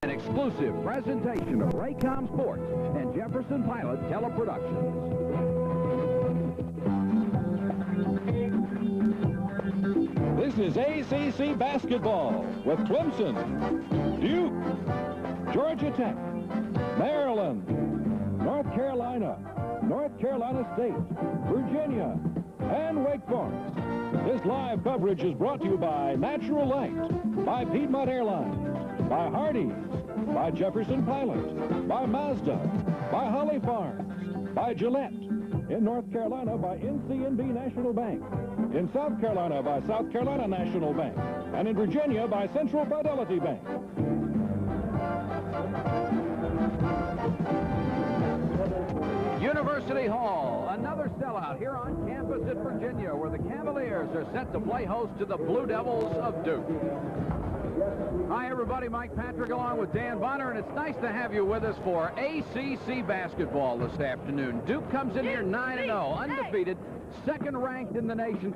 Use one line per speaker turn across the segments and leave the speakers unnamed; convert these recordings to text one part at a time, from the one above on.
An exclusive presentation of Raycom Sports and Jefferson Pilot Teleproductions.
This is ACC basketball with Clemson, Duke, Georgia Tech, Maryland, North Carolina, North Carolina State, Virginia, and Wake Forest. This live coverage is brought to you by Natural Light, by Piedmont Airlines, by Hardee's, by Jefferson Pilot, by Mazda, by Holly Farms, by Gillette, in North Carolina by NCNB National Bank, in South Carolina by South Carolina National Bank, and in Virginia by Central Fidelity Bank.
University Hall, another sellout here on campus at Virginia, where the Cavaliers are set to play host to the Blue Devils of Duke. Hi, everybody. Mike Patrick along with Dan Bonner, and it's nice to have you with us for ACC basketball this afternoon. Duke comes in here 9-0, undefeated, second ranked in the nation.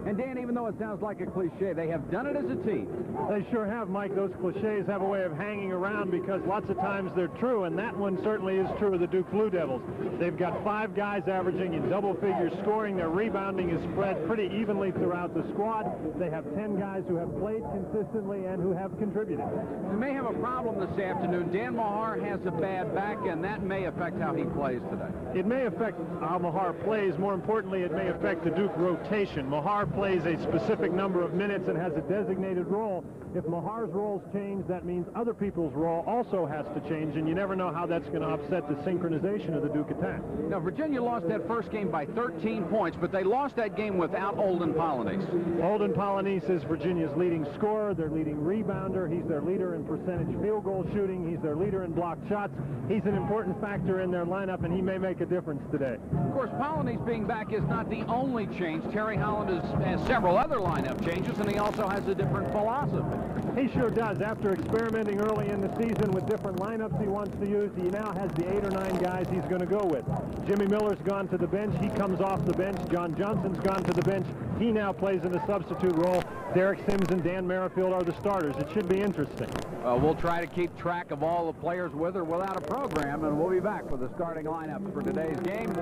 And, Dan, even though it sounds like a cliche, they have done it as a team.
They sure have, Mike. Those cliches have a way of hanging around because lots of times they're true, and that one certainly is true of the Duke Blue Devils. They've got 5 guys averaging in double figures scoring. Their rebounding is spread pretty evenly throughout the squad. They have 10 guys who have played consistently and who have contributed.
We may have a problem this afternoon. Dan Mahar has a bad back, and that may affect how he plays today.
It may affect how Mahar plays. More importantly, it may affect the Duke rotation. Mahar plays a specific number of minutes and has a designated role. If Mahar's roles change, that means other people's role also has to change, and you never know how that's going to upset the synchronization of the Duke attack.
Now, Virginia lost that first game by 13 points, but they lost that game without Olden Polynice.
Olden Polynice is Virginia's leading scorer, their leading rebounder. He's their leader in percentage field goal shooting. He's their leader in blocked shots. He's an important factor in their lineup, and he may make a difference today.
Of course, Polynice being back is not the only change. Terry Holland has several other lineup changes, and he also has a different philosophy.
He sure does. After experimenting early in the season with different lineups he wants to use, he now has the 8 or 9 guys he's going to go with. Jimmy Miller's gone to the bench. He comes off the bench. John Johnson's gone to the bench. He now plays in a substitute role. Derek Sims and Dan Merrifield are the starters. It should be interesting.
We'll try to keep track of all the players with or without a program, and we'll be back with the starting lineup for today's game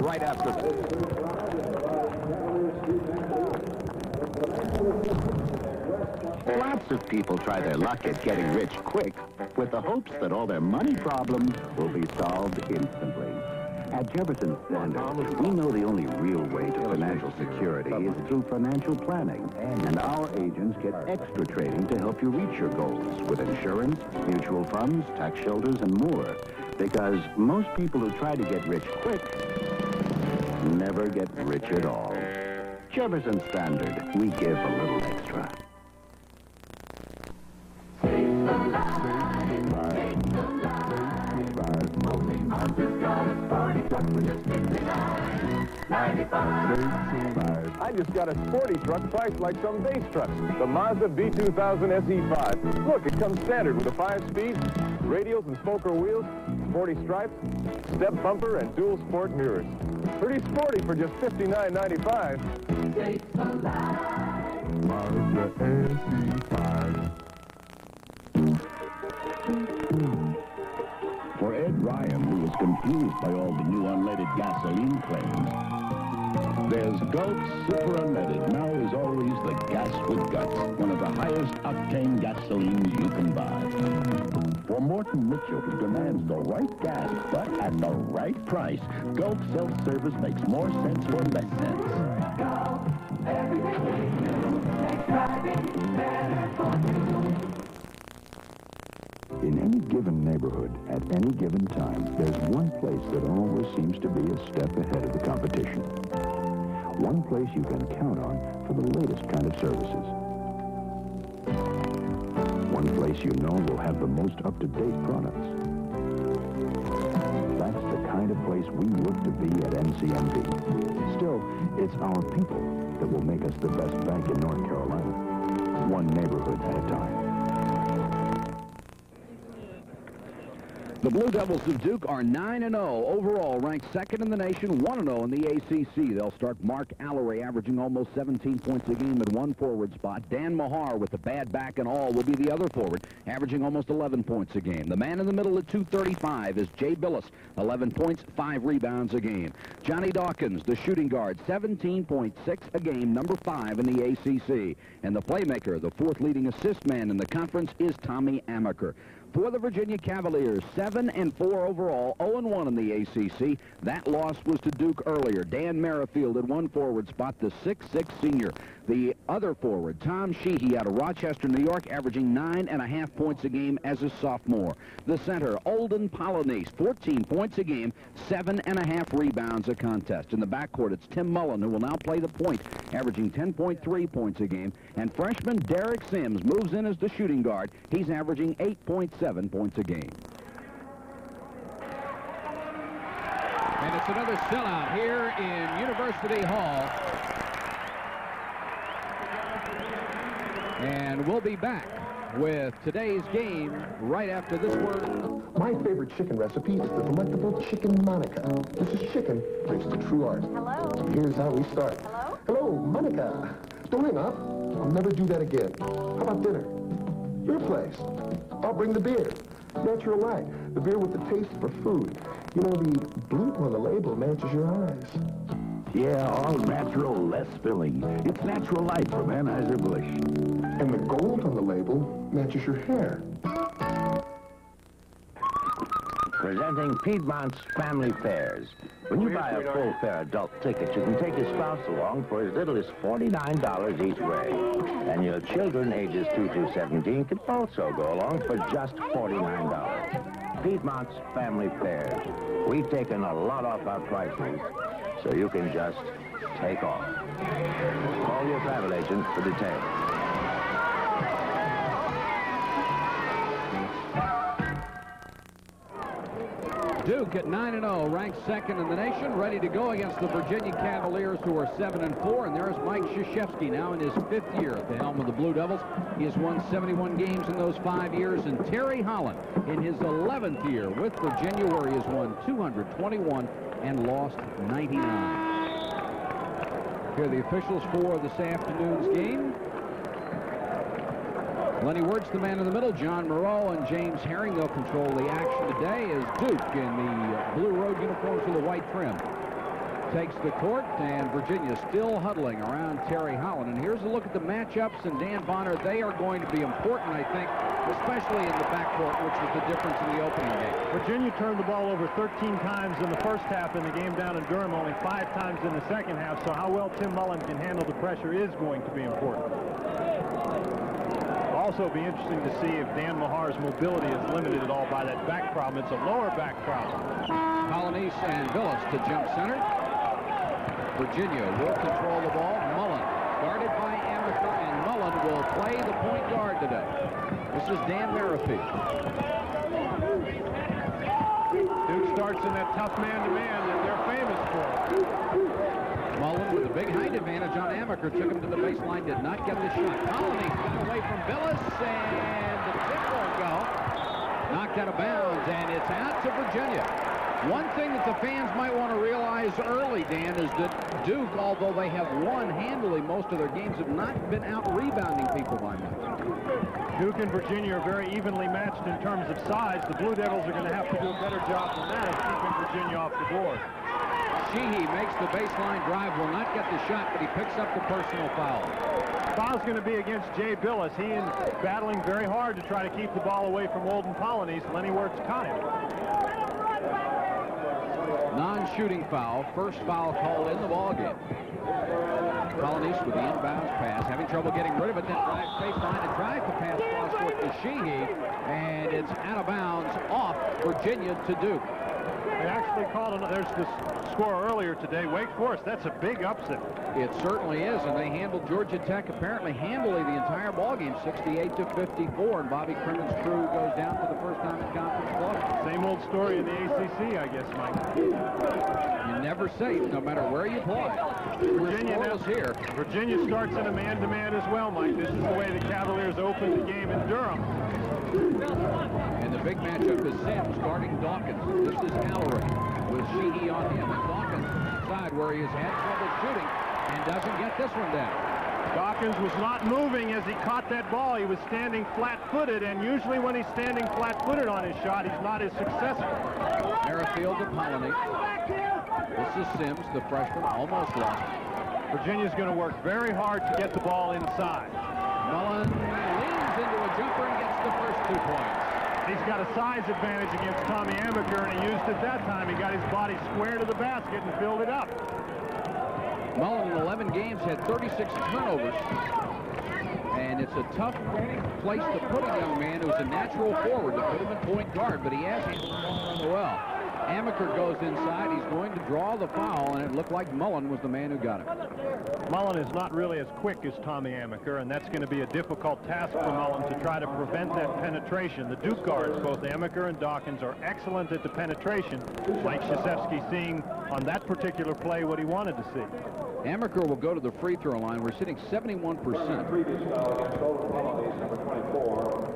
right after this.
Lots of people try their luck at getting rich quick with the hopes that all their money problems will be solved instantly. At Jefferson Standard, we know the only real way to financial security is through financial planning, and our agents get extra training to help you reach your goals with insurance, mutual funds, tax shelters, and more. Because most people who try to get rich quick never get rich at all. Jefferson Standard, we give a little extra.
I just got a sporty truck priced like some base trucks. The Mazda B2000 SE5. Look, it comes standard with a 5-speed, radials and spoker wheels, sporty stripes, step bumper, and dual sport mirrors. Pretty sporty for just $59.95.
Mazda SE5.
For Ed Ryan, who was confused by all the new unleaded gasoline claims, there's Gulf Super Unleaded. Now is always the gas with guts, one of the highest octane gasolines you can buy. For Morton Mitchell, who demands the right gas, but at the right price, Gulf self-service makes more sense for less sense. Gulf, everything we do makes driving better for you.
In any given neighborhood, at any given time, there's one place that always seems to be a step ahead of the competition. One place you can count on for the latest kind of services. One place you know will have the most up-to-date products. That's the kind of place we look to be at NCNB. Still, it's our people that will make us the best bank in North Carolina, one neighborhood at a time.
The Blue Devils of Duke are 9-0 overall, ranked second in the nation, 1-0 in the ACC. They'll start Mark Allery, averaging almost 17 points a game at one forward spot. Dan Mahar, with the bad back and all, will be the other forward, averaging almost 11 points a game. The man in the middle at 235 is Jay Billis, 11 points, 5 rebounds a game. Johnny Dawkins, the shooting guard, 17.6 a game, number 5 in the ACC. And the playmaker, the fourth leading assist man in the conference, is Tommy Amaker. For the Virginia Cavaliers, 7-4 overall, 0-1 in the ACC. That loss was to Duke earlier. Dan Merrifield at one forward spot, the 6'6 senior. The other forward, Tom Sheehy out of Rochester, New York, averaging 9.5 points a game as a sophomore. The center, Olden Polynice, 14 points a game, 7.5 rebounds a contest. In the backcourt, it's Tim Mullen, who will now play the point, averaging 10.3 points a game. And freshman Derek Sims moves in as the shooting guard. He's averaging 8.7 points a game.
And it's another sellout here in University Hall. And we'll be back with today's game right after this word.
My favorite chicken recipe is the delectable chicken Monica. This is chicken raised to true art.
Hello.
Here's how we start.
Hello?
Hello, Monica. Don't hang up. I'll never do that again. How about dinner? Your place. I'll bring the beer. Natural Light. The beer with the taste for food. You know, the blue on the label matches your eyes.
Yeah, all natural, less filling. It's Natural Light from Anheuser-Busch.
And the gold on the label matches your hair.
Presenting Piedmont's Family Fairs. When you buy a full-fare adult ticket, you can take your spouse along for as little as $49 each way. And your children ages 2 through 17 can also go along for just $49. Piedmont's Family Fairs. We've taken a lot off our prices, so you can just take off. Call your travel agent for details.
Duke at 9-0, ranked second in the nation, ready to go against the Virginia Cavaliers, who are 7-4. And there's Mike Krzyzewski, now in his 5th year at the helm of the Blue Devils. He has won 71 games in those 5 years. And Terry Holland in his 11th year with Virginia, where he has won 221 and lost 99. Here are the officials for this afternoon's game. Lenny Wirtz, the man in the middle. John Moreau and James Herring, they'll control the action today as Duke, in the blue road uniforms with a white trim, takes the court, and Virginia still huddling around Terry Holland. And here's a look at the matchups, and Dan Bonner, they are going to be important, I think, especially in the backcourt, which was the difference in the opening game.
Virginia turned the ball over 13 times in the first half in the game down in Durham, only 5 times in the second half, so how well Tim Mullen can handle the pressure is going to be important. Also be interesting to see if Dan Mahar's mobility is limited at all by that back problem. It's a lower back problem.
Polynice and Billis to jump center. Virginia will control the ball. Mullen guarded by Amaker, and Mullen will play the point guard today. This is Dan Merrifield.
Duke starts in that tough man-to-man that they're famous for.
Mullen with a big height advantage on Amaker, took him to the baseline, did not get the shot. Polynice got away from Billis, and the tip won't go. Knocked out of bounds, and it's out to Virginia. One thing that the fans might want to realize early, Dan, is that Duke, although they have won handily most of their games, have not been out rebounding people by much.
Duke and Virginia are very evenly matched in terms of size. The Blue Devils are going to have to do a better job than that of keeping Virginia off the board.
Sheehy makes the baseline drive, will not get the shot, but he picks up the personal foul.
Foul's going to be against Jay Billis. He is battling very hard to try to keep the ball away from Olden Polynice. Lenny Wirtz caught him.
Non-shooting foul, first foul called in the ballgame. Polynice with the inbounds pass, having trouble getting rid of it, then drives baseline and drives the pass cross court to Sheehy, and it's out of bounds off Virginia to Duke.
They actually called, there's the score earlier today, Wake Forest. That's a big upset.
It certainly is, and they handled Georgia Tech apparently handily the entire ballgame, 68-54, and Bobby Crimmins' crew goes down for the first time in conference play.
Same old story in the ACC, I guess, Mike.
You're never safe, no matter where you play.
Virginia is here. Virginia starts in a man-to-man as well, Mike. This is the way the Cavaliers opened the game in Durham.
And the big matchup is Sims guarding Dawkins. This is Allery with Sheehy on him. And Dawkins side where he has had trouble shooting and doesn't get this one down.
Dawkins was not moving as he caught that ball. He was standing flat-footed, and usually when he's standing flat-footed on his shot, he's not as successful.
Merrifield to Polony. This is Sims, the freshman, almost lost.
Virginia's going to work very hard to get the ball inside.
Mullen leans into a jumper and gets the first 2 points.
He's got a size advantage against Tommy Amaker, and he used it that time. He got his body square to the basket and filled it up.
Mullen in 11 games had 36 turnovers. And it's a tough place to put a young man who's a natural forward to put him in point guard, but he has handled the ball rather well. Amaker goes inside. He's going to draw the foul, and it looked like Mullen was the man who got it.
Mullen is not really as quick as Tommy Amaker, and that's going to be a difficult task for Mullen to try to prevent that penetration. The Duke guards, both Amaker and Dawkins, are excellent at the penetration. Mike Krzyzewski seeing on that particular play what he wanted to see.
Amaker will go to the free throw line. We're sitting 71%.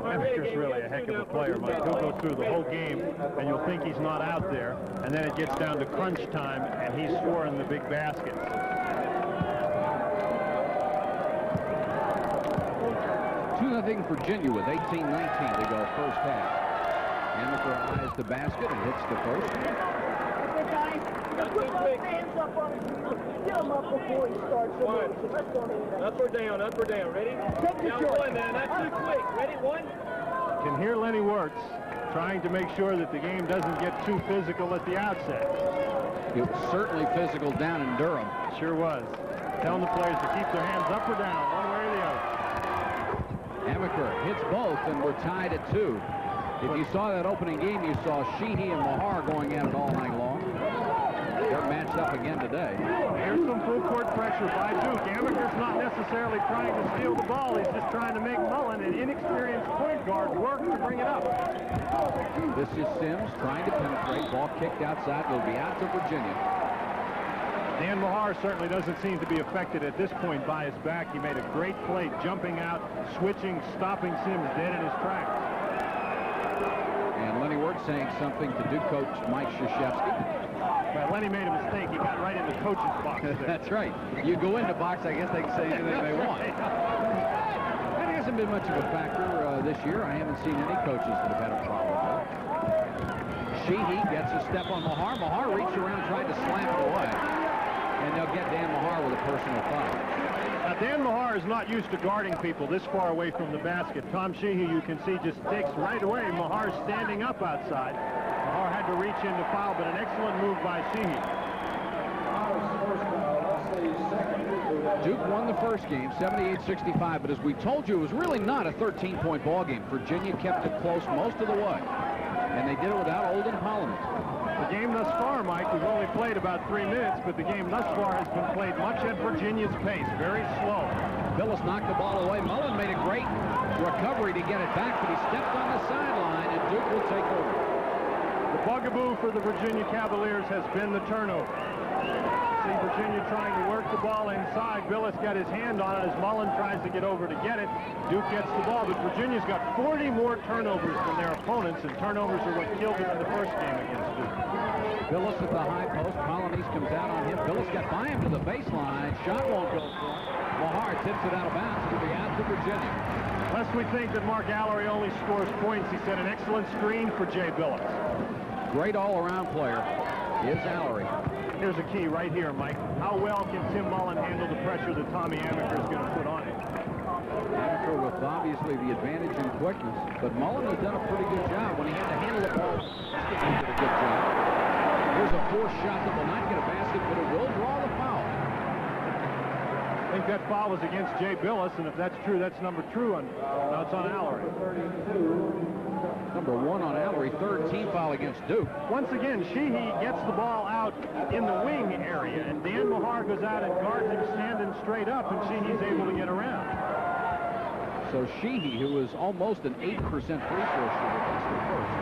Amaker's really a heck of a player, Mike. He'll go through the whole game, and you'll think he's not out there, and then it gets down to crunch time, and he's scoring the big baskets.
2-0 Virginia with 18-19 to go first half. Amaker eyes the basket and hits the first.
Up or down, up or down. Ready? Down one, man. Not too quick. Ready? One.
You can hear Lenny Wirtz trying to make sure that the game doesn't get too physical at the outset.
It was certainly physical down in Durham.
Sure was. Telling the players to keep their hands up or down, one way or the other.
Amaker hits both, and we're tied at 2. If you saw that opening game, you saw Sheehy and Mahar going at it all night long. They're matched up again today.
Here's some full court pressure by Duke. Amaker's not necessarily trying to steal the ball. He's just trying to make Mullen, an inexperienced point guard, work to bring it up.
This is Sims trying to penetrate. Ball kicked outside. Will be out to Virginia.
Dan Mahar certainly doesn't seem to be affected at this point by his back. He made a great play, jumping out, switching, stopping Sims dead in his tracks.
And Lenny Wirtz saying something to Duke coach Mike Krzyzewski.
Well, Lenny made a mistake. He got right in the coach's box there.
That's right. You go in the box, I guess they can say anything they want. That hasn't been much of a factor this year. I haven't seen any coaches that have had a problem with it. Sheehy gets a step on Mahar. Mahar reached around trying to slam it away. And they'll get Dan Mahar with a personal foul.
Now, Dan Mahar is not used to guarding people this far away from the basket. Tom Sheehy, you can see, just takes right away. Mahar's standing up outside. Mahar had to reach in to foul, but an excellent move by Sheehy.
Duke won the first game, 78-65, but as we told you, it was really not a 13-point ball game. Virginia kept it close most of the way, and they did it without Olden Polony.
The game thus far, Mike, we've only played about 3 minutes, but the game thus far has been played much at Virginia's pace, very slow.
Billis knocked the ball away. Mullen made a great recovery to get it back, but he stepped on the sideline, and Duke will take over.
The bugaboo for the Virginia Cavaliers has been the turnover. See Virginia trying to work the ball inside. Billis got his hand on it as Mullen tries to get over to get it. Duke gets the ball, but Virginia's got 40 more turnovers than their opponents, and turnovers are what killed them in the first game against Duke.
Billis at the high post. Polonese comes out on him. Billis got by him to the baseline. Shot won't go for it. Mahar tips it out of bounds. It'll be out to Virginia.
Lest we think that Mark Allery only scores points, he set an excellent screen for Jay Billis.
Great all-around player is Allery.
Here's a key right here, Mike. How well can Tim Mullen handle the pressure that Tommy Amaker is going to put on him?
Amaker with obviously the advantage in quickness, but Mullen has done a pretty good job when he had to handle the ball. He did a good job. Here's a forced shot that will not get a basket, but it will draw the foul.
I think that foul was against Jay Billis, and if that's true, that's number 2 on. No, it's on Allery.
Number 1 on Allery, third team foul against Duke.
Once again, Sheehy gets the ball out in the wing area, and Dan Mahar goes out and guards him standing straight up, and Sheehy's able to get around.
So Sheehy, who is almost an 8% free throw shooter, gets the first.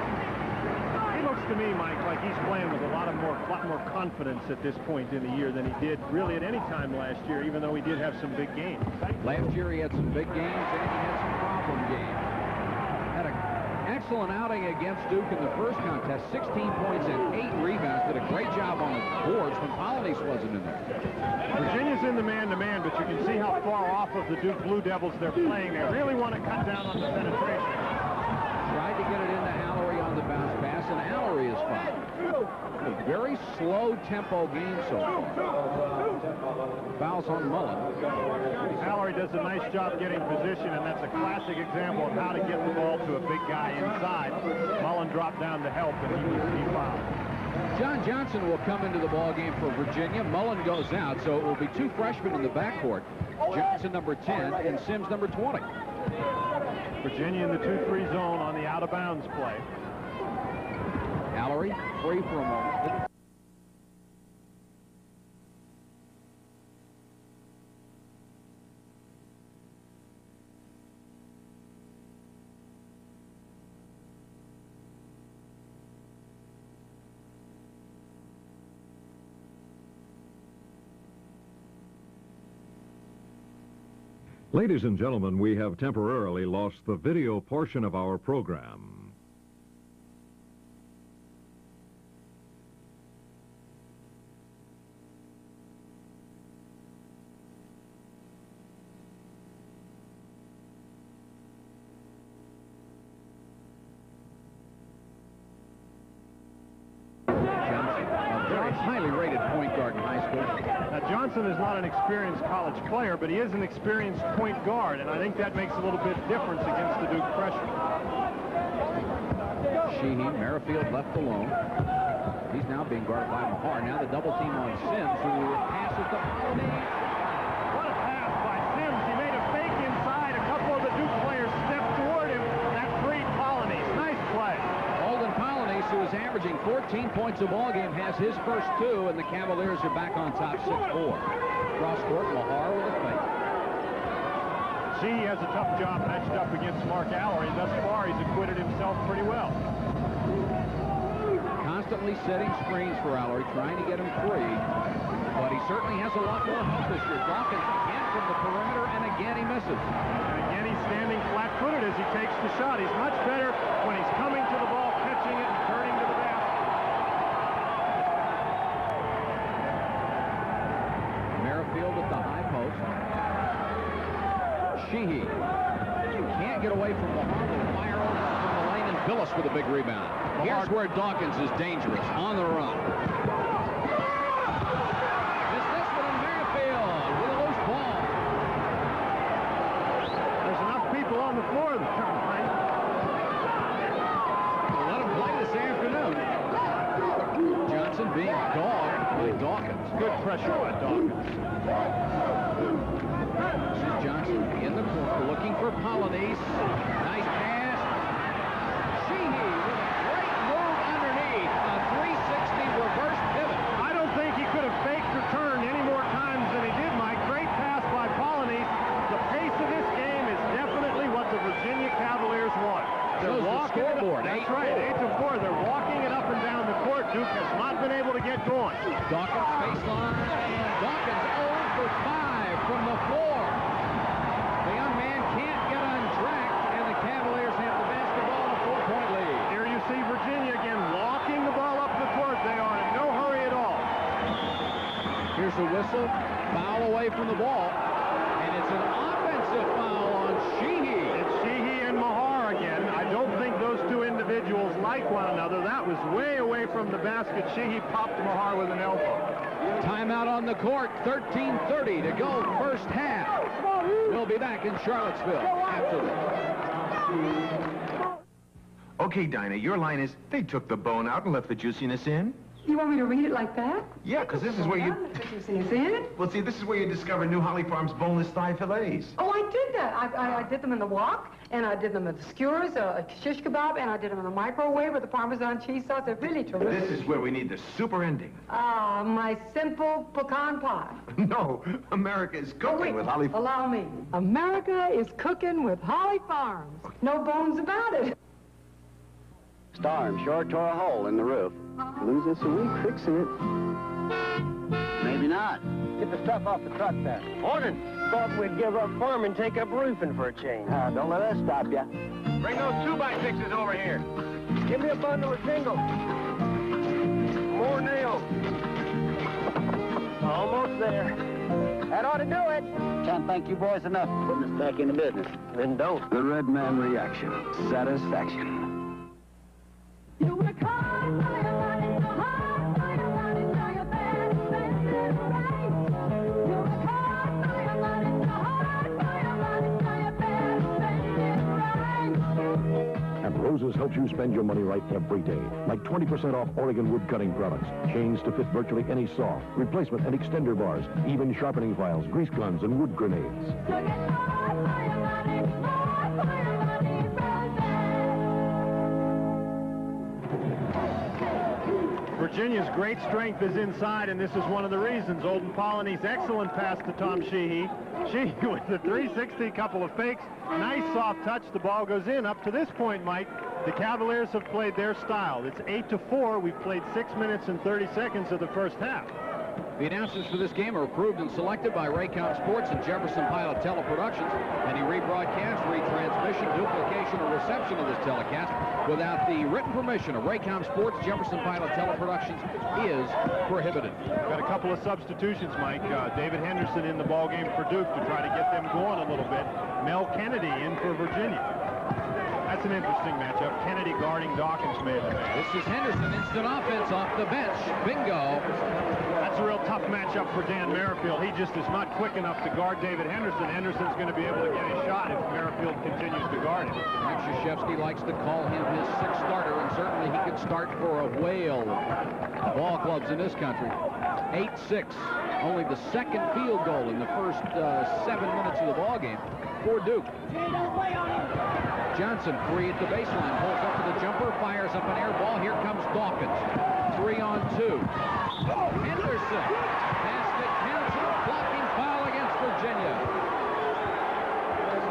He looks to me, Mike, like he's playing with a lot more confidence at this point in the year than he did really at any time last year, even though he did have some big games.
Last year he had some big games, and he had some problem games. Had a excellent outing against Duke in the first contest. 16 points and 8 rebounds. Did a great job on the boards when Polonese wasn't in there.
Virginia's in the man-to-man, but you can see how far off of the Duke Blue Devils they're playing. They really want to cut down on the penetration.
Tried to get it into Allery on the bounce pass, and Allery is fine. A very slow tempo game so far. Fouls on Mullen.
Allery does a nice job getting position, and that's a classic example of how to get the ball to a big guy inside. Mullen dropped down to help, and he fouled.
John Johnson will come into the ball game for Virginia. Mullen goes out, so it will be 2 freshmen in the backcourt. Johnson, number 10, and Sims, number 20.
Virginia in the 2-3 zone on the out-of-bounds play.
Allery free for a moment.
Ladies and gentlemen, we have temporarily lost the video portion of our program.
Highly rated point guard in high school.
Now, Johnson is not an experienced college player, but he is an experienced point guard, and I think that makes a little bit of difference against the Duke freshman.
Sheehy, Merrifield left alone. He's now being guarded by Mahar. Now the double team on Sims, who passes to Polonese.
What a pass by Sims. He made a fake inside. A couple of the Duke players stepped toward him. That freed Polonese. Nice play.
Holden Polonese, who is averaging 14 points a ball game, has his first 2, and the Cavaliers are back on top 6-4. Cross court, Mahar with a fake.
Sheehy has a tough job matched up against Mark Allery. Thus far, he's acquitted himself pretty well.
Constantly setting screens for Allery, trying to get him free, but he certainly has a lot more help this year. Dawkins again from the perimeter, and again he misses.
And again, he's standing flat-footed as he takes the shot. He's much better when he's coming to the ball, catching it, and turning to the basket.
Merrifield at the high post. Sheehy can't get away from Mahar. Fire over from the lane, and Billis with a big rebound. Here's where Dawkins is dangerous, on the run. Missed this one in Merrifield with a loose ball.
There's enough people on the floor this time.
We'll let him play this afternoon. Johnson being dogged by Dawkins.
Good pressure by Dawkins.
This is Johnson in the corner looking for Polonese. Nice pass. Sheehy with a great move underneath. A 360 reverse pivot.
I don't think he could have faked or turned any more times than he did, Mike. Great pass by Polonese. The pace of this game is definitely what the Virginia Cavaliers want. They're walking
the scoreboard.
That's right, 8-4. They're walking it up and down the court. Duke has not been able to get going.
Dawkins baseline, and Dawkins 0 for 5 from the floor. The young man can't get on track, and the Cavaliers have the basketball in a 4-point lead.
Here you see Virginia again walking the ball up the court. They are in no hurry at all.
Here's the whistle. Foul away from the ball, and it's an offensive foul on Sheehy.
It's Sheehy and Mahar again. I don't think those two individuals like one another. That was way away from the basket. Sheehy popped Mahar with an elbow.
Timeout on the court. 13:30 to go first half. We'll be back in Charlottesville after this.
Okay, Dinah, your line is, they took the bone out and left the juiciness in.
You want me to read it like that?
Yeah, because this is where you...
The juiciness in?
Well, see, this is where you discover New Holly Farms boneless thigh fillets.
Oh, I did that. I did them in the wok, and I did them in the skewers, a shish kebab, and I did them in the microwave with the Parmesan cheese sauce. They're really terrific.
This is where we need the super ending.
Ah, my simple pecan pie.
No, America is cooking with Holly...
Allow me. America is cooking with Holly Farms. No bones about it.
Storm sure tore a hole in the roof. Lose us a week fixing it. Maybe not. Get the stuff off the truck there.
Morning. Thought we'd give up farming and take up roofing for a change.
Don't let us stop you.
Bring those 2x6s over here.
Give me a bundle of shingles.
More nails.
Almost there. That ought to do it. Can't thank you boys enough for putting us back into business.
Then don't.
The Red Man reaction. Satisfaction.
You work hard for your money, so hard for your money, so you better spend it right. You work hard for your money, so hard for your money, so you better spend it right.
And Rose's helps you spend your money right every day. Like 20% off Oregon wood cutting products. Chains to fit virtually any saw. Replacement and extender bars. Even sharpening files, grease guns, and wood grenades.
So get hard for your money, hard for your money,
Virginia's great strength is inside, and this is one of the reasons. Olden Polony's excellent pass to Tom Sheehy. Sheehy with the 360, couple of fakes, nice soft touch. The ball goes in. Up to this point, Mike, the Cavaliers have played their style. It's 8-4. We've played 6 minutes and 30 seconds of the first half.
The announcers for this game are approved and selected by Raycom Sports and Jefferson Pilot Teleproductions. Any rebroadcast, retransmission, duplication, or reception of this telecast without the written permission of Raycom Sports, Jefferson Pilot Teleproductions is prohibited.
Got a couple of substitutions, Mike. David Henderson in the ballgame for Duke to try to get them going a little bit. Mel Kennedy in for Virginia. That's an interesting matchup. Kennedy guarding Dawkins, maybe.
This is Henderson, instant offense off the bench. Bingo.
That's a real tough matchup for Dan Merrifield. He just is not quick enough to guard David Henderson. Henderson's going to be able to get a shot if Merrifield continues to guard him.
Mike Krzyzewski likes to call him his sixth starter, and certainly he could start for a whale of ball clubs in this country. 8-6. Only the second field goal in the first 7 minutes of the ball game for Duke. Johnson free at the baseline, pulls up to the jumper, fires up an air ball. Here comes Dawkins. 3-on-2. Henderson past the council, blocking foul against Virginia.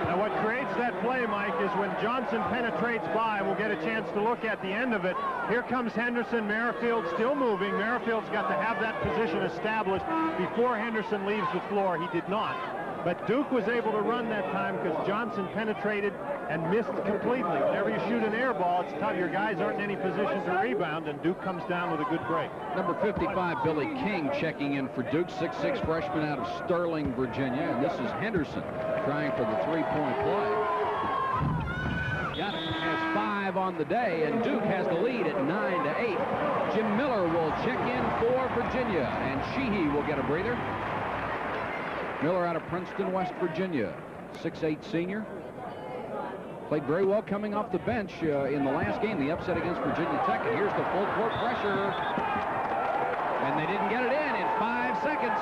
Now what creates that play, Mike, is when Johnson penetrates by. We'll get a chance to look at the end of it. Here comes Henderson. Merrifield still moving. Merrifield's got to have that position established before Henderson leaves the floor. He did not. But Duke was able to run that time because Johnson penetrated and missed completely. Whenever you shoot an air ball, it's tough. Your guys aren't in any position to rebound, and Duke comes down with a good break.
Number 55, Billy King, checking in for Duke, 6'6" freshman out of Sterling, Virginia. And this is Henderson trying for the three-point play. Got it. Has 5 on the day, and Duke has the lead at 9-8. Jim Miller will check in for Virginia, and Sheehy will get a breather. Miller out of Princeton, West Virginia, 6'8" senior. Played very well coming off the bench in the last game, the upset against Virginia Tech. And here's the full court pressure. And they didn't get it in 5 seconds.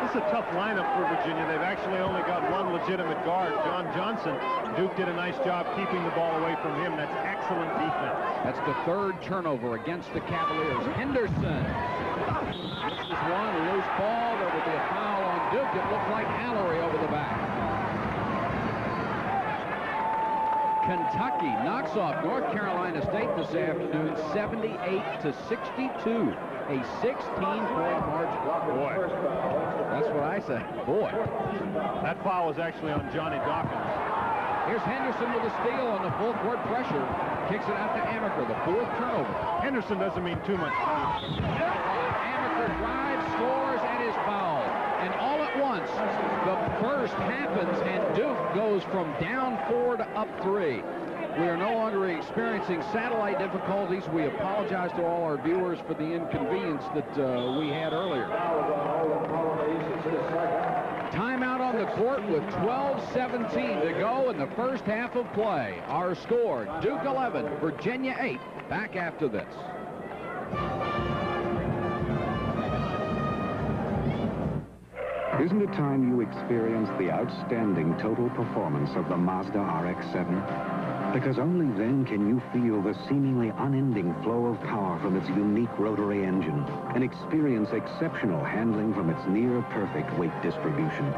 This is a tough lineup for Virginia. They've actually only got one legitimate guard, John Johnson. Duke did a nice job keeping the ball away from him. That's excellent defense.
That's the third turnover against the Cavaliers. Henderson. This is one loose ball. There will be a foul on Duke. It looks like Allery over the back. Kentucky knocks off North Carolina State this afternoon, 78-62. A 16-point margin.
Boy.
That's what I say. Boy.
That foul was actually on Johnny Dawkins.
Here's Henderson with a steal on the full court pressure. Kicks it out to Amaker, the 4th turnover.
Henderson doesn't mean too much.
Amaker drives, scores, and is fouled. And all at once, the burst happens, and Duke goes from down 4 to up 3. We are no longer experiencing satellite difficulties. We apologize to all our viewers for the inconvenience that we had earlier. Timeout on the court with 12:17 to go in the first half of play. Our score, Duke 11, Virginia 8. Back after this.
Isn't it time you experienced the outstanding total performance of the Mazda RX-7? Because only then can you feel the seemingly unending flow of power from its unique rotary engine and experience exceptional handling from its near-perfect weight distribution.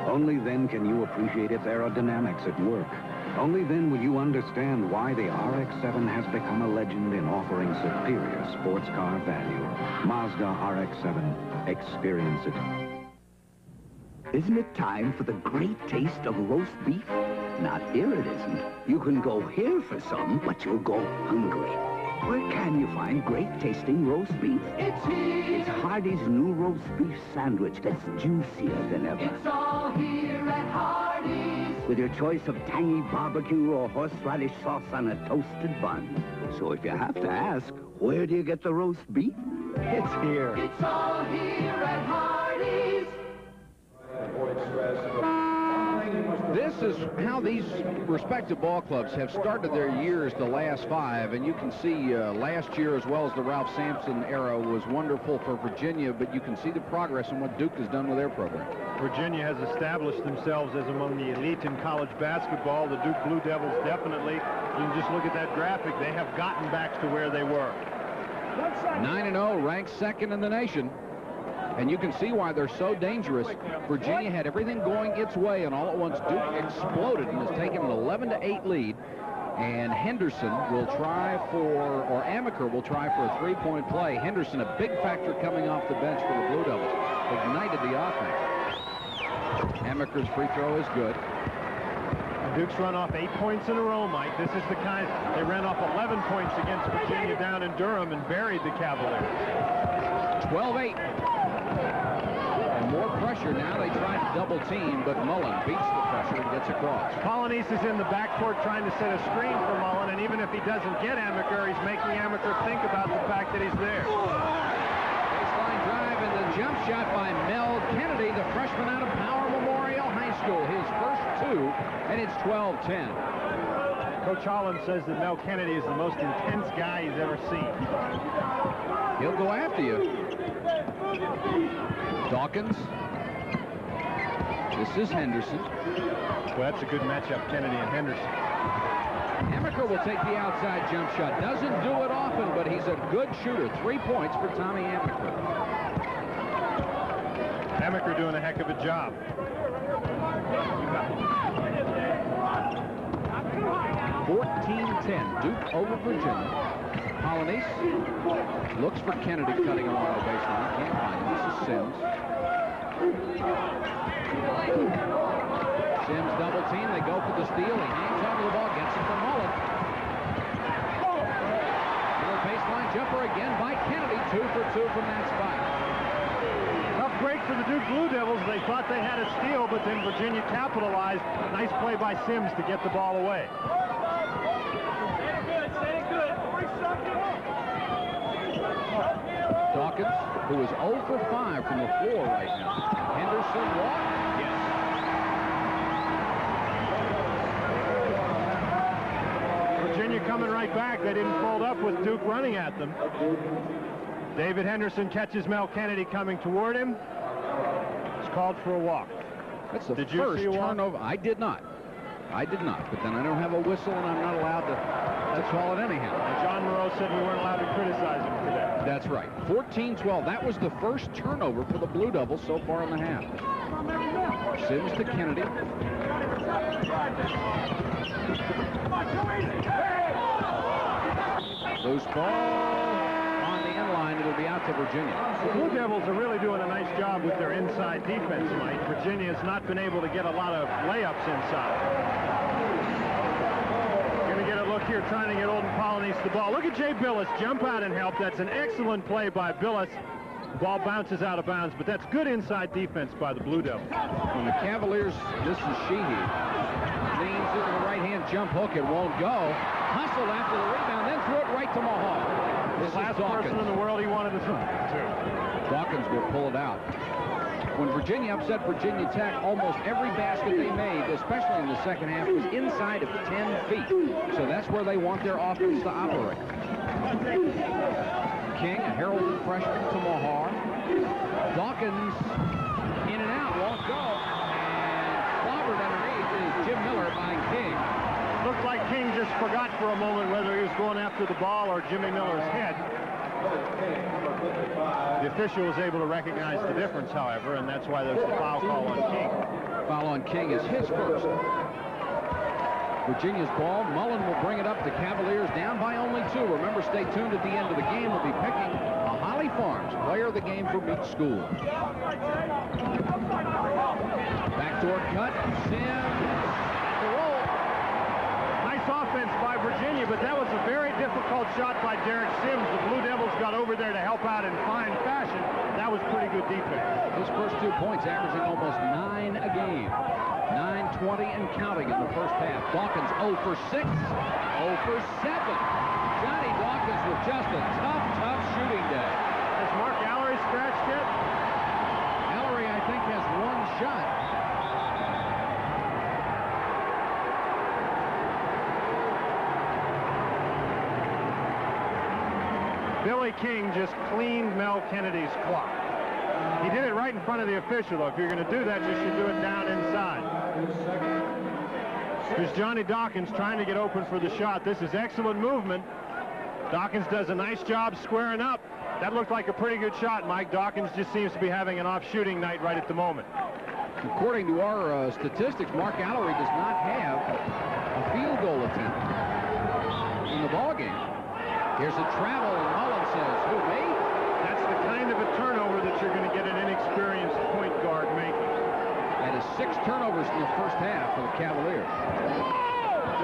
Only then can you appreciate its aerodynamics at work. Only then will you understand why the RX-7 has become a legend in offering superior sports car value. Mazda RX-7. Experience it.
Isn't it time for the great taste of roast beef? Not here it isn't. You can go here for some, but you'll go hungry. Where can you find great-tasting roast beef?
It's here.
It's Hardee's new roast beef sandwich that's juicier than ever.
It's all here at Hardee's.
With your choice of tangy barbecue or horseradish sauce on a toasted bun. So if you have to ask, where do you get the roast beef? It's here.
It's all here at Hardee's.
This is how these respective ball clubs have started their years the last 5, and you can see last year as well as the Ralph Sampson era was wonderful for Virginia, but you can see the progress in what Duke has done with their program.
Virginia has established themselves as among the elite in college basketball. The Duke Blue Devils definitely, you can just look at that graphic, they have gotten back to where they were.
9-0, ranked 2nd in the nation. And you can see why they're so dangerous. Virginia had everything going its way, and all at once Duke exploded and has taken an 11-8 lead. And Henderson will try for, or Amaker will try for a three-point play. Henderson, a big factor coming off the bench for the Blue Devils, ignited the offense. Amaker's free throw is good.
Duke's run off 8 points in a row, Mike. This is the kind, they ran off 11 points against Virginia down in Durham and buried the Cavaliers.
12-8. And more pressure now. They try to double team, but Mullen beats the pressure and gets across.
Polynice is in the backcourt trying to set a screen for Mullen, and even if he doesn't get Amaker, he's making Amaker think about the fact that he's there.
Baseline drive and the jump shot by Mel Kennedy, the freshman out of Power Memorial High School. His first 2, and it's 12-10.
Coach Holland says that Mel Kennedy is the most intense guy he's ever seen.
He'll go after you. Dawkins. This is Henderson.
Well, that's a good matchup, Kennedy and Henderson.
Amaker will take the outside jump shot. Doesn't do it often, but he's a good shooter. 3 points for Tommy Amaker.
Amaker doing a heck of a job.
14-10, Duke over Virginia. Polynice looks for Kennedy cutting along the baseline. Can't find him. This is Sims. Sims double team. They go for the steal. He hangs onto the ball, gets it from Mullen. Little baseline jumper again by Kennedy. 2 for 2 from that spot.
Tough break for the Duke Blue Devils. They thought they had a steal, but then Virginia capitalized. Nice play by Sims to get the ball away.
Dawkins, who is 0 for 5 from the floor right now. Henderson walk.
Yes. Virginia coming right back. They didn't fold up with Duke running at them. David Henderson catches Mel Kennedy coming toward him. It's called for a walk.
That's the
Did you
first
see a walk?
turnover. I did not. I did not. But then I don't have a whistle, and I'm not allowed to call it anyhow.
John Moreau said we weren't allowed to criticize him for that.
That's right. 14-12. That was the first turnover for the Blue Devils so far in the half. Sims to Kennedy. Loose ball on the end line. It'll be out to Virginia.
The Blue Devils are really doing a nice job with their inside defense, Mike. Virginia has not been able to get a lot of layups inside. Going to get a look here, trying to get Olden Polynice the ball. Look at Jay Billis jump out and help. That's an excellent play by Billis. Ball bounces out of bounds, but that's good inside defense by the Blue Devils.
When the Cavaliers, this is Sheehy, leans into the right-hand jump hook. It won't go. Hustled after the rebound, then threw it right to Mahal. This
Last
is Dawkins.
person in the world he wanted to throw it to.
Dawkins will pull it out. When Virginia upset Virginia Tech, almost every basket they made, especially in the second half, was inside of 10 feet. So that's where they want their offense to operate. King, a heralded freshman to Mahar. Dawkins in and out, won't go. And clobbered underneath is Jim Miller by King.
Looked like King just forgot for a moment whether he was going after the ball or Jimmy Miller's head. The official was able to recognize the difference, however, and that's why there's the foul call on King.
Foul on King is his first. Virginia's ball. Mullen will bring it up. The Cavaliers down by only 2. Remember, stay tuned at the end of the game. We'll be picking a Holly Farms player of the game from each school. Backdoor cut. Sims. The roll.
offense by Virginia, but that was a very difficult shot by Derek Sims. The Blue Devils got over there to help out in fine fashion. That was pretty good defense.
His first 2 points averaging almost 9 a game. 9:20 and counting in the first half. Dawkins 0 for 6, 0 for 7. Johnny Dawkins with just a tough shooting day.
Has Mark Allery scratched yet?
Allery, I think, has 1 shot.
Billy King just cleaned Mel Kennedy's clock. He did it right in front of the official, though. If you're going to do that, you should do it down inside. Here's Johnny Dawkins trying to get open for the shot. This is excellent movement. Dawkins does a nice job squaring up. That looked like a pretty good shot, Mike. Dawkins just seems to be having an off-shooting night right at the moment.
According to our statistics, Mark Allery does not have a field goal attempt in the ballgame. Here's a travel, and Mullen says, who, me?
That's the kind of a turnover that you're going to get an inexperienced point guard making.
That is 6 turnovers in the first half for the Cavaliers.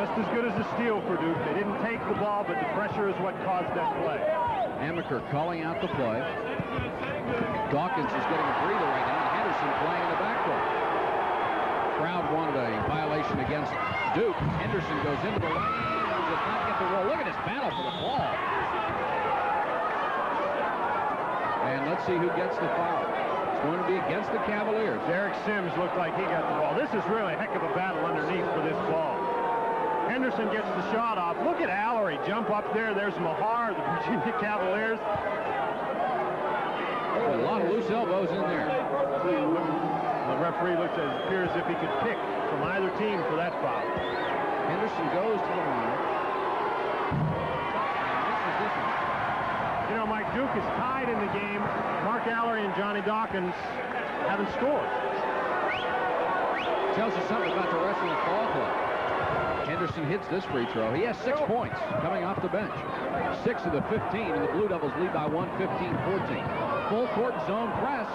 Just as good as a steal for Duke. They didn't take the ball, but the pressure is what caused that play.
Amaker calling out the play. Dawkins is getting a breather right now, and Henderson playing in the backcourt. Crowd wanted a violation against Duke. Henderson goes into the lane and does not get the roll. Look at this battle for the ball. And let's see who gets the foul. It's going to be against the Cavaliers.
Derek Sims looked like he got the ball. This is really a heck of a battle underneath for this ball. Henderson gets the shot off. Look at Allery jump up there. There's Mahar, the Virginia Cavaliers.
A lot of loose elbows in there.
The referee appears as if he could pick from either team for that foul.
Henderson goes to the line.
You know, Mike, Duke is tied in the game. Mark Allery and Johnny Dawkins haven't scored.
Tells you something about the rest of the ball club. Henderson hits this free throw. He has 6 points coming off the bench. 6 of the 15, and the Blue Devils lead by 1, 15-14. Full court zone press,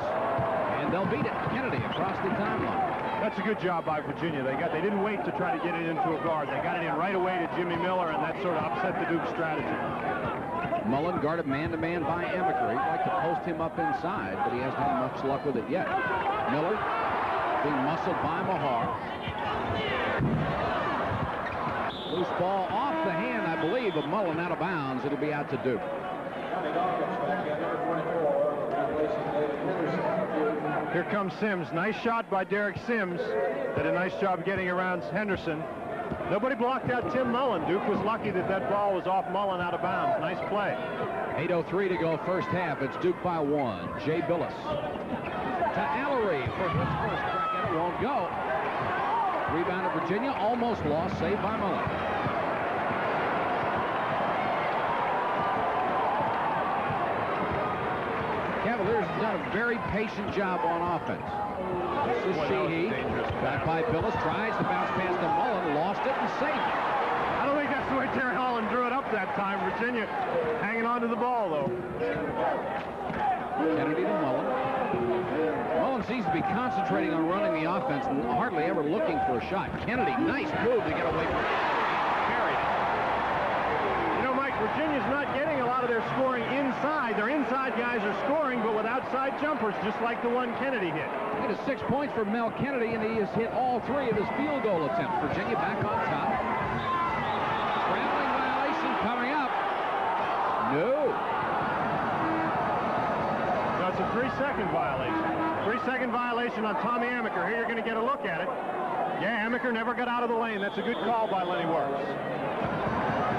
and they'll beat it. Kennedy across the timeline.
That's a good job by Virginia. They didn't wait to try to get it into a guard. They got it in right away to Jimmy Miller, and that sort of upset the Duke strategy.
Mullen guarded man-to-man by Amaker. He'd like to post him up inside, but he hasn't had much luck with it yet. Miller being muscled by Mahar. Loose ball off the hand, I believe, of Mullen out of bounds. It'll be out to Duke.
Here comes Sims. Nice shot by Derek Sims. Did a nice job getting around Henderson. Nobody blocked out Tim Mullen. Duke was lucky that that ball was off Mullen out of bounds. Nice play.
8:03 to go first half. It's Duke by 1. Jay Billis to Allery for his first crack at it. Won't go. Rebound of Virginia. Almost lost. Saved by Mullen. Cavaliers have done a very patient job on offense. This is Sheehy. Back by Billis. Tries to bounce past the Mullen. Lost it and saved it.
I don't think that's the way Terry Holland drew it up that time. Virginia hanging on to the ball, though.
Kennedy to Mullen. Mullen seems to be concentrating on running the offense and hardly ever looking for a shot. Kennedy, nice move to get away from it. Carried it.
You know, Mike, Virginia's not getting a lot of their scoring inside. Their inside guys are scoring, but with outside jumpers, just like the one Kennedy hit.
It is 6 points for Mel Kennedy, and he has hit all 3 of his field goal attempts. Virginia back on top. Traveling violation coming up. No.
No, it's a 3-second violation. 3-second violation on Tommy Amaker. Here you're going to get a look at it. Yeah, Amaker never got out of the lane. That's a good call by Lenny Works.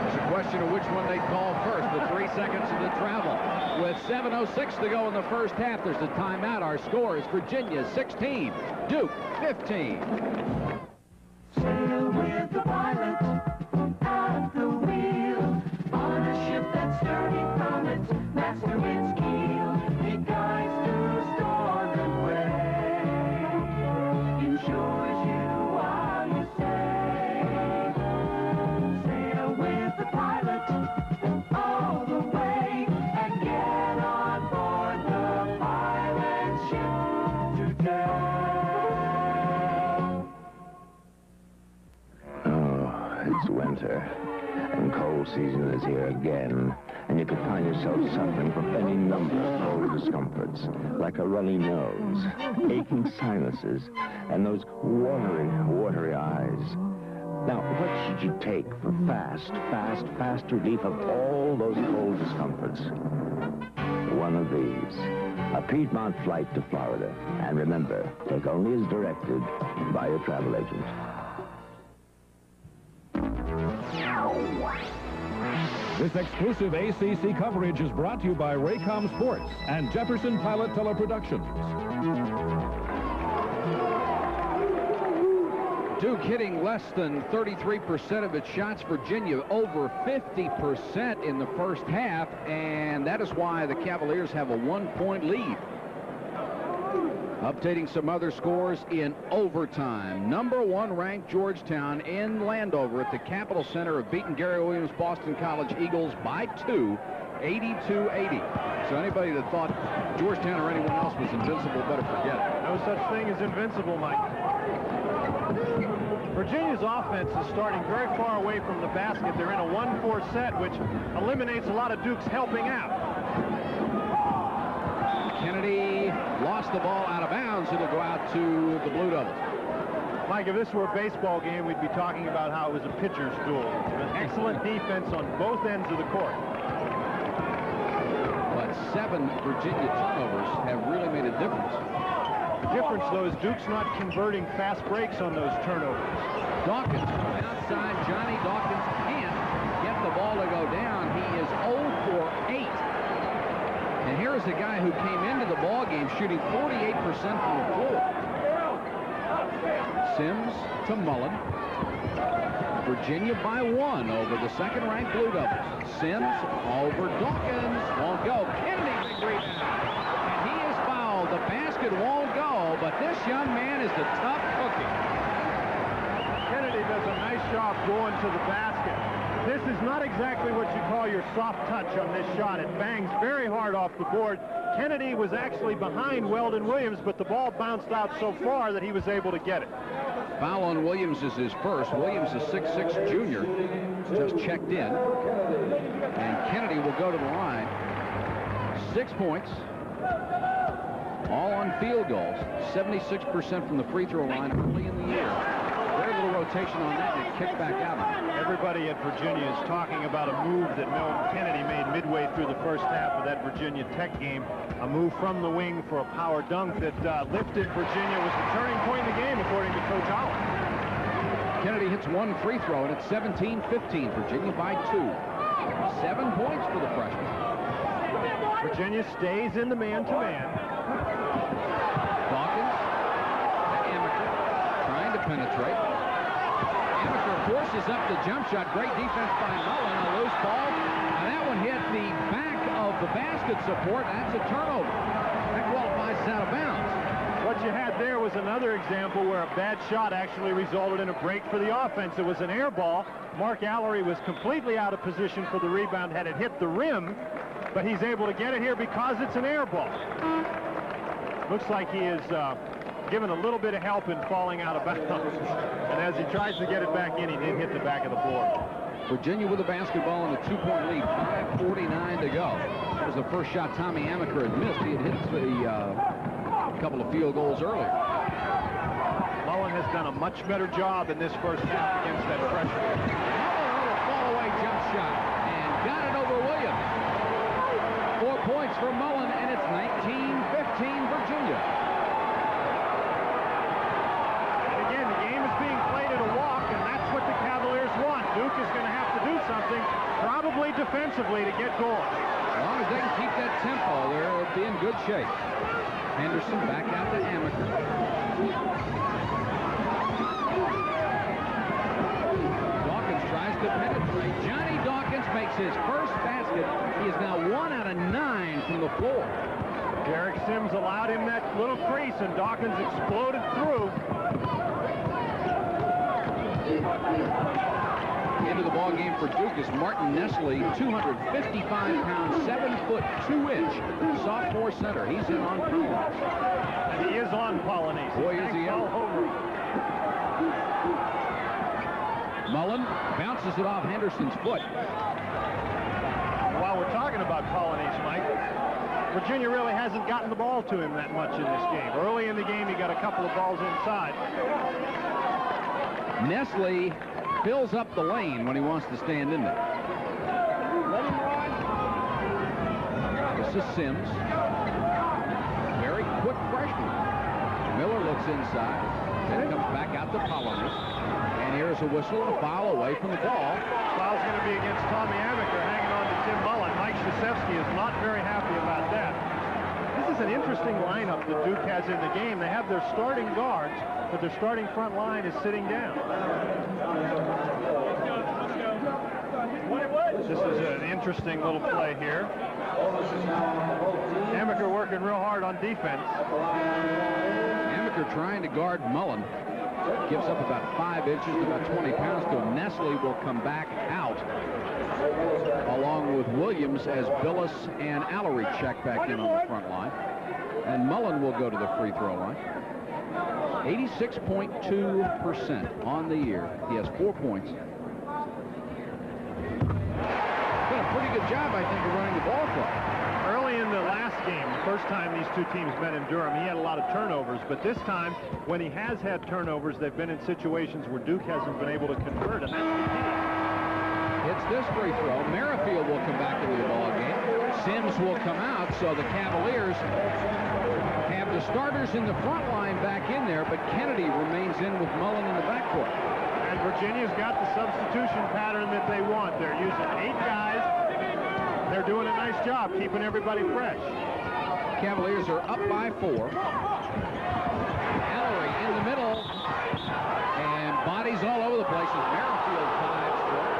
It's a question of which one they call first, the 3 seconds of the travel. With 7:06 to go in the first half, there's a timeout. Our score is Virginia 16, Duke 15.
Sail with the pilot at the wheel on a ship that's sturdy from its mast to its keel. It guides through storm and wave, ensures you while you sail. Sail with the pilot all the way and get on board the pilot ship today.
cold season is here again, and you could find yourself suffering from any number of cold discomforts, like a runny nose, aching sinuses, and those watery eyes. Now, what should you take for fast relief of all those cold discomforts? One of these. A Piedmont flight to Florida. And remember, take only as directed by your travel agent.
This exclusive ACC coverage is brought to you by Raycom Sports and Jefferson Pilot Teleproductions.
Duke hitting less than 33% of its shots. Virginia over 50% in the first half, and that is why the Cavaliers have a 1-point lead. Updating some other scores in overtime. Number 1 ranked Georgetown in Landover at the Capitol Center have beaten Gary Williams Boston College Eagles by 2, 82-80. So anybody that thought Georgetown or anyone else was invincible better forget it.
No such thing as invincible, Mike. Virginia's offense is starting very far away from the basket. They're in a 1-4 set, which eliminates a lot of Duke's helping out.
Kennedy lost the ball out of bounds. It'll go out to the Blue Devils.
Mike, if this were a baseball game, we'd be talking about how it was a pitcher's duel. An excellent defense on both ends of the court.
But 7 Virginia turnovers have really made a difference.
The difference, though, is Duke's not converting fast breaks on those turnovers.
Dawkins from outside. Johnny Dawkins can't get the ball to go down. He is 0 for 8. And here is a guy who came into the ball game shooting 48% from the floor. Sims to Mullen. Virginia by 1 over the second-ranked Blue Devils. Sims over Dawkins. Won't go. Kennedy, big rebound. And he is fouled. The basket won't go, but this young man is the tough cookie.
Kennedy does a nice job going to the basket. This is not exactly what you call your soft touch on this shot. It bangs very hard off the board. Kennedy was actually behind Weldon Williams, but the ball bounced out so far that he was able to get it.
Foul on Williams is his first. Williams is 6'6" junior. Just checked in. And Kennedy will go to the line. 6 points. All on field goals. 76% from the free throw line early in the year. Very little rotation on that, and it kicked back out.
Everybody at Virginia is talking about a move that Melvin Kennedy made midway through the first half of that Virginia Tech game. A move from the wing for a power dunk that lifted Virginia. Was the turning point in the game, according to Coach Holland.
Kennedy hits 1 free throw, and it's 17-15. Virginia by 2. 7 points for the freshman.
Virginia stays in the man-to-man.
Dawkins to Amaker, trying to penetrate. Amaker forces up the jump shot. Great defense by Mullen. A loose ball. And that one hit the back of the basket support. That's a turnover. That qualifies as out of bounds.
What you had there was another example where a bad shot actually resulted in a break for the offense. It was an air ball. Mark Allery was completely out of position for the rebound had it hit the rim, but he's able to get it here because it's an air ball. Looks like he is given a little bit of help in falling out of bounds. And as he tries to get it back in, he did hit the back of the board.
Virginia with the basketball and a 2-point lead. 5:49 to go. That was the first shot Tommy Amaker had missed. He had hit a couple of field goals earlier.
Mullen has done a much better job in this first half against that freshman.
Mullen, a fall-away jump shot, and got it over Williams. 4 points for Mullen, and it's 19-15 Virginia.
Again, the game is being played at a walk, and that's what the Cavaliers want. Duke is going to have to do something, probably defensively, to get goals.
As long as they can keep that tempo, they'll be in good shape. Henderson back out to Amaker. Dawkins tries to penetrate. Johnny Dawkins makes his first basket. He is now 1 out of 9 from the floor.
Derek Sims allowed him that little crease, and Dawkins exploded through.
Into the ball game for Duke is Martin Nestle, 255 pounds, 7 foot 2 inch sophomore center. He's in on Polynice.
And he is on Polynice.
Boy, is he out. Mullen bounces it off Henderson's foot.
While we're talking about colonies, Mike, Virginia really hasn't gotten the ball to him that much in this game. Early in the game, he got a couple of balls inside.
Nestle fills up the lane when he wants to stand in there.
Let him run.
This is Sims. Very quick freshman. Miller looks inside. Then it comes back out to Polliner. And here's a whistle and a foul away from the ball.
Foul's going to be against Tommy Amaker, hanging on to Tim Mullen. Mike Krzyzewski is not very happy about that. This is an interesting lineup that Duke has in the game. They have their starting guards, but their starting front line is sitting down. This is an interesting little play here. Amaker working real hard on defense.
Amaker trying to guard Mullen. Gives up about 5 inches to about 20 pounds to him. Nestle will come back out along with Williams as Billis and Allery check back in on the front line. And Mullen will go to the free throw line. 86.2% on the year. He has 4 points. Done a pretty good job, I think, of running the ball club.
Early in the last game, the first time these two teams met in Durham, he had a lot of turnovers, but this time, when he has had turnovers, they've been in situations where Duke hasn't been able to convert, and that's the key.
Hits this free throw. Merrifield will come back into the ball game. Sims will come out, so the Cavaliers have the starters in the front line back in there, but Kennedy remains in with Mullen in the backcourt.
And Virginia's got the substitution pattern that they want. They're using 8 guys. They're doing a nice job keeping everybody fresh.
Cavaliers are up by 4. Allery in the middle, and bodies all over the place as Merrifield dives for it.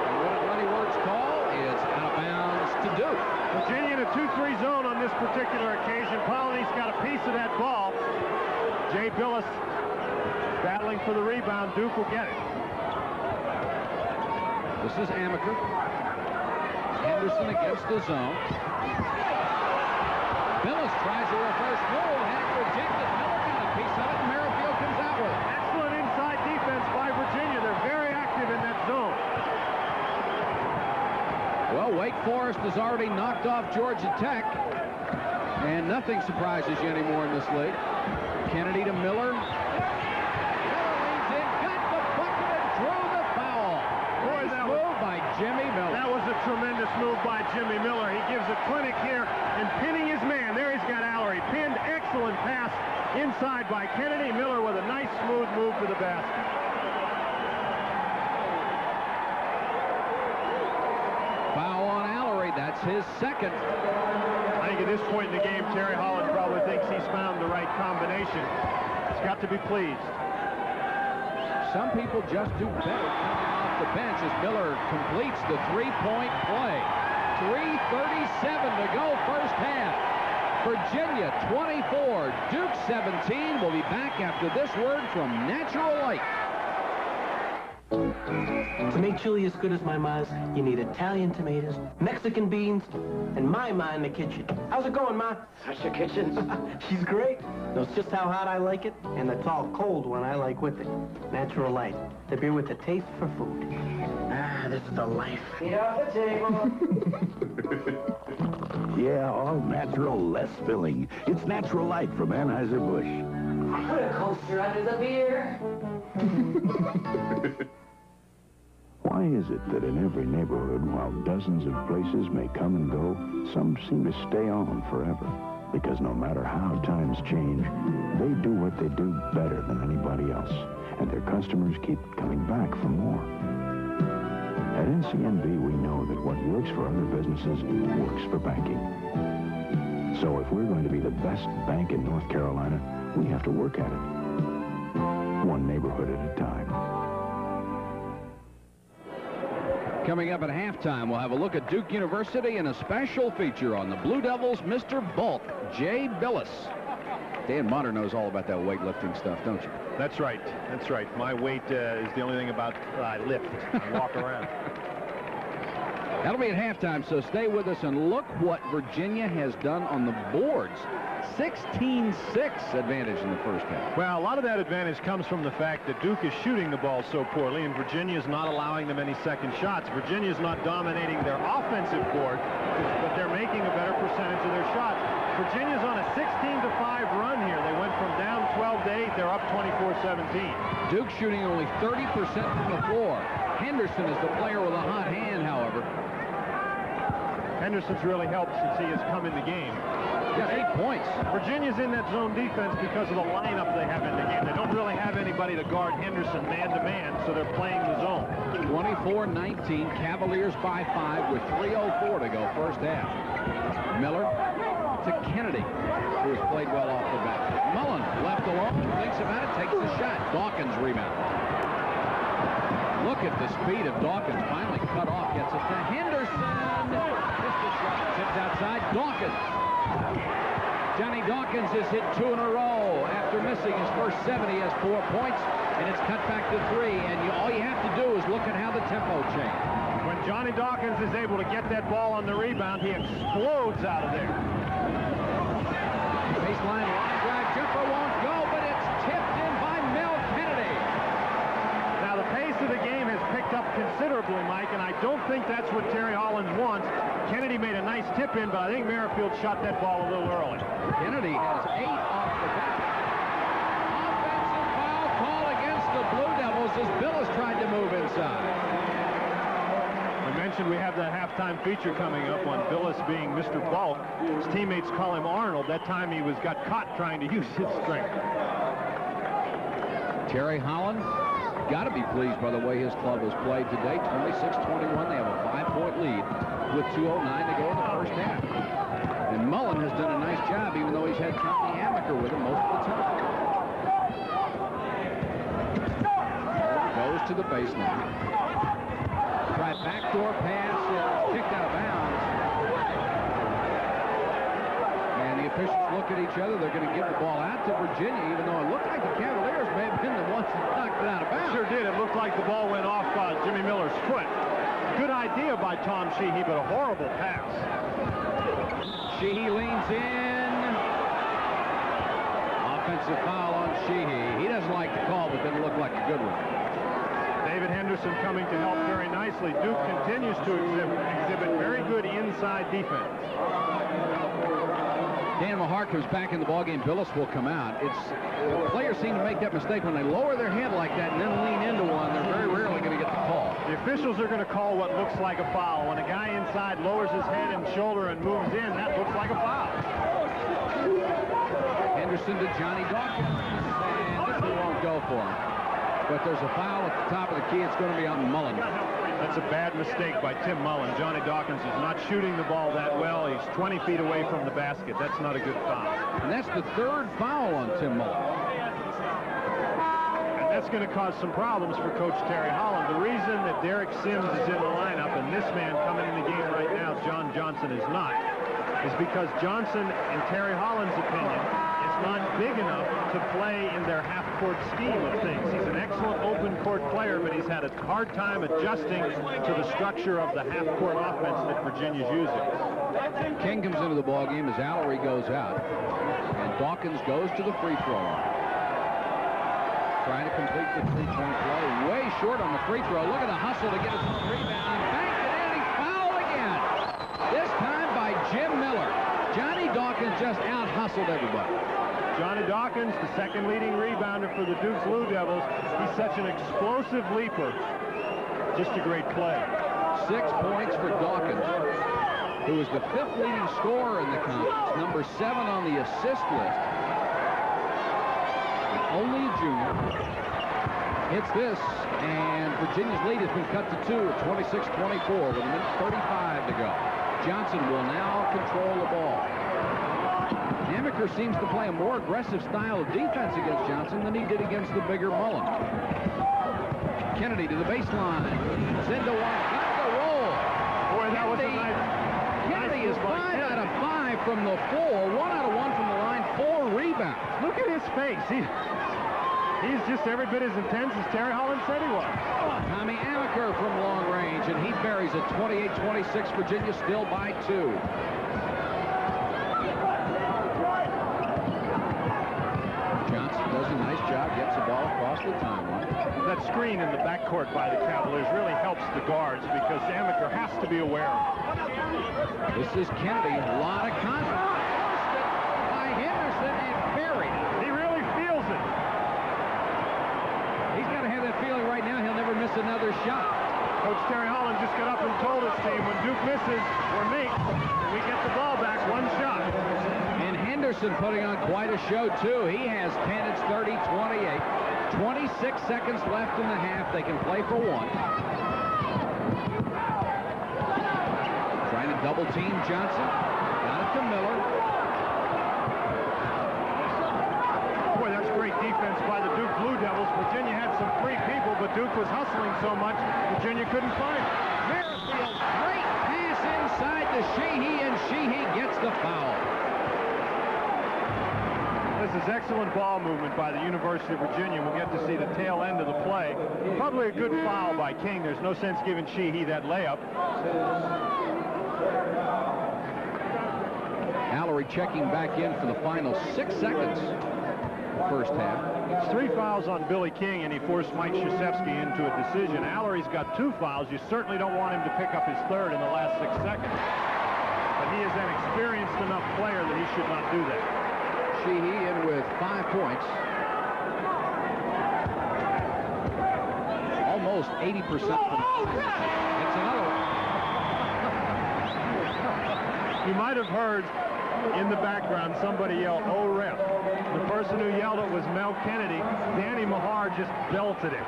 And what did Lenny Wirtz call is out of bounds to Duke.
Virginia in a 2-3 zone on this particular occasion. Polley's got a piece of that ball. Jay Billis battling for the rebound. Duke will get it.
This is Amaker. Henderson against the zone. Billis tries a reverse move, had it rejected. Miller got a piece of it, and Merrifield comes out with it.
Excellent inside defense by Virginia. They're very active in that zone.
Well, Wake Forest has already knocked off Georgia Tech, and nothing surprises you anymore in this league. Kennedy to Miller. Miller leads in, got the bucket, and drew the foul.
Boy,
nice move by Jimmy Miller.
That was a tremendous move by Jimmy Miller. He gives a clinic here and pinning his man. There he's got Allery pinned. Excellent pass inside by Kennedy. Miller with a nice smooth move to the basket.
Foul on Allery. That's his second.
I think at this point in the game, Terry Holland probably thinks he's found the right combination. He's got to be pleased.
Some people just do better coming off the bench as Miller completes the three-point play. 3:37 to go first half. Virginia 24, Duke 17. We'll be back after this word from Natural Light.
To make chili as good as my ma's, you need Italian tomatoes, Mexican beans, and my ma in the kitchen. How's it going, Ma? How's your kitchen? She's great. Knows just how hot I like it, and the tall cold one I like with it. Natural Light, the beer with a taste for food. Ah, this is the life. Get off the table.
Yeah, all natural, less filling. It's Natural Light from Anheuser-Busch.
Put a coaster under the beer.
Why is it that in every neighborhood, while dozens of places may come and go, some seem to stay on forever? Because no matter how times change, they do what they do better than anybody else, and their customers keep coming back for more. At NCNB, we know that what works for other businesses works for banking. So if we're going to be the best bank in North Carolina, we have to work at it, one neighborhood at a time.
Coming up at halftime, we'll have a look at Duke University and a special feature on the Blue Devils, Mr. Bulk, Jay Billis. Dan Bonner knows all about that weightlifting stuff, don't you?
That's right. That's right. My weight is the only thing about I lift. I walk around.
That'll be at halftime, so stay with us and look what Virginia has done on the boards. 16-6 advantage in the first half.
Well, a lot of that advantage comes from the fact that Duke is shooting the ball so poorly, and Virginia is not allowing them any second shots. Virginia is not dominating their offensive board, but they're making a better percentage of their shots. Virginia's on a 16-5 run here. They went from down 12-8. They're up 24-17.
Duke shooting only 30% from the floor. Henderson is the player with a hot hand, however.
Henderson's really helped since he has come in the game.
Got 8 points.
Virginia's in that zone defense because of the lineup they have in the game. They don't really have anybody to guard Henderson man-to-man, so they're playing the zone.
24-19, Cavaliers by 5 with 3:04 to go first half. Miller to Kennedy, who has played well off the bench. Mullen left alone, thinks about it, takes the shot. Dawkins rebound. Look at the speed of Dawkins. Finally cut off, gets it to Henderson. Missed the shot, tipped outside. Dawkins. Johnny Dawkins has hit 2 in a row. After missing his first 7, he has 4 points, and it's cut back to 3. And all you have to do is look at how the tempo changed.
When Johnny Dawkins is able to get that ball on the rebound, he explodes out of there.
Baseline line drive jumper won't go, but it's tipped in by Mel Kennedy.
Now the pace of the game has picked up considerably, Mike, and I don't think that's what Terry Hollins wants. Kennedy made a nice tip in, but I think Merrifield shot that ball a little early.
Kennedy has 8 off the bench. Offensive foul call against the Blue Devils as Billis tried to move inside.
I mentioned we have that halftime feature coming up on Billis being Mr. Bulk. His teammates call him Arnold. That time he got caught trying to use his strength.
Terry Holland got to be pleased by the way his club has played today. 26-21. They have a 5-point lead with 2:09 to go in the first half. And Mullen has done a nice job, even though he's had Tommy Amaker with him most of the time. Goes to the baseline. Try backdoor pass, kicked out of bounds. And the officials look at each other. They're going to give the ball out to Virginia, even though it looked like the Cavaliers may have been the ones that knocked it out of bounds.
Sure did. It looked like the ball went off Jimmy Miller's foot. Good idea by Tom Sheehy, but a horrible pass.
Sheehy leans in. Offensive foul on Sheehy. He doesn't like the call, but didn't look like a good one.
David Henderson coming to help very nicely. Duke continues to exhibit very good inside defense.
Dan Mahar comes back in the ballgame. Billis will come out. Players seem to make that mistake when they lower their head like that and then lean into one. They're very rarely going to get the call.
The officials are going to call what looks like a foul. When a guy inside lowers his head and shoulder and moves in, that looks like a foul.
Henderson to Johnny Dawkins, and this one won't go for him. But there's a foul at the top of the key. It's going to be on Mullen.
That's a bad mistake by Tim Mullen. Johnny Dawkins is not shooting the ball that well. He's 20 feet away from the basket. That's not a good foul.
And that's the 3rd foul on Tim Mullen.
And that's going to cause some problems for Coach Terry Holland. The reason that Derek Sims is in the lineup and this man coming in the game right now, John Johnson, is not, is because Johnson, in Terry Holland's opinion, is not big enough to play in their half-court scheme of things. He's an excellent open-court player, but he's had a hard time adjusting to the structure of the half-court offense that Virginia's using.
King comes into the ballgame as Allery goes out, and Dawkins goes to the free throw line. Trying to complete the three-point play. Way short on the free throw. Look at the hustle to get his own rebound. Banked it in, he fouled again. This time by Jim Miller. Johnny Dawkins just out-hustled everybody.
Johnny Dawkins, the second leading rebounder for the Duke Blue Devils. He's such an explosive leaper. Just a great play.
6 points for Dawkins, who is the 5th leading scorer in the conference, number 7 on the assist list. And only a junior. Hits this, and Virginia's lead has been cut to 2 at 26-24 with a minute 35 to go. Johnson will now control the ball. Amaker seems to play a more aggressive style of defense against Johnson than he did against the bigger Mullen. Kennedy to the baseline. Send to one. Got the roll.
Boy, that was a nice...
Kennedy is 5 out of 5 from the floor. 1 out of 1 from the line. 4 rebounds.
Look at his face. He's just every bit as intense as Terry Holland said he was.
Tommy Amaker from long range, and he buries it. 28-26, Virginia still by 2. Johnson does a nice job, gets the ball across the timeline.
That screen in the backcourt by the Cavaliers really helps the guards because Amaker has to be aware of it.
This is Kennedy, a lot of confidence. By Henderson and buried.
He really feels it.
He's got to have that feeling right now he'll never miss another shot.
Coach Terry Holland just got up and told his team when Duke misses or makes, we get the ball back 1 shot.
And Henderson putting on quite a show, too. He has 10. It's 30-28. 26 seconds left in the half. They can play for 1. Trying to double team Johnson. Got it to Miller.
Boy, that's great defense by the Duke Blue Devils. Virginia had some free people, but Duke was hustling so much, Virginia couldn't find it.
Merrifield, great pass inside to Sheehy, and Sheehy gets the foul.
This is excellent ball movement by the University of Virginia. We'll get to see the tail end of the play. Probably a good foul by King. There's no sense giving Sheehy that layup.
Mallory checking back in for the final 6 seconds. First half.
It's 3 fouls on Billy King, and he forced Mike Krzyzewski into a decision. Allery's got 2 fouls. You certainly don't want him to pick up his 3rd in the last 6 seconds. But he is an experienced enough player that he should not do that.
Sheehy in with 5 points. Almost 80%. It's another one.
You might have heard in the background somebody yell, "Oh, ref." The person who yelled it was Mel Kennedy. Danny Mahar just belted it.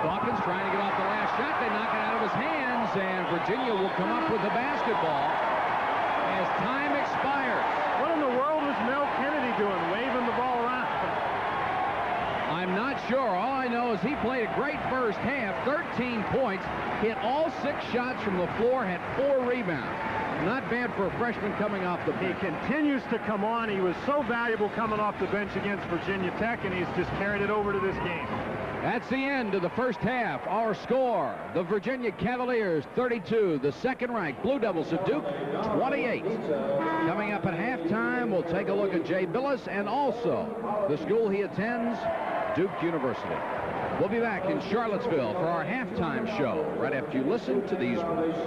Dawkins trying to get off the last shot. They knock it out of his hands, and Virginia will come up with the basketball as time expires.
What in the world was Mel Kennedy doing, waving the ball around?
I'm not sure. All I know is he played a great first half, 13 points, hit all 6 shots from the floor, had 4 rebounds. Not bad for a freshman coming off the bench.
He continues to come on. He was so valuable coming off the bench against Virginia Tech, and he's just carried it over to this game.
That's the end of the first half. Our score, the Virginia Cavaliers 32, the second-ranked Blue Devils of Duke 28. Coming up at halftime, we'll take a look at Jay Billis and also the school he attends, Duke University. We'll be back in Charlottesville for our halftime show right after you listen to these words.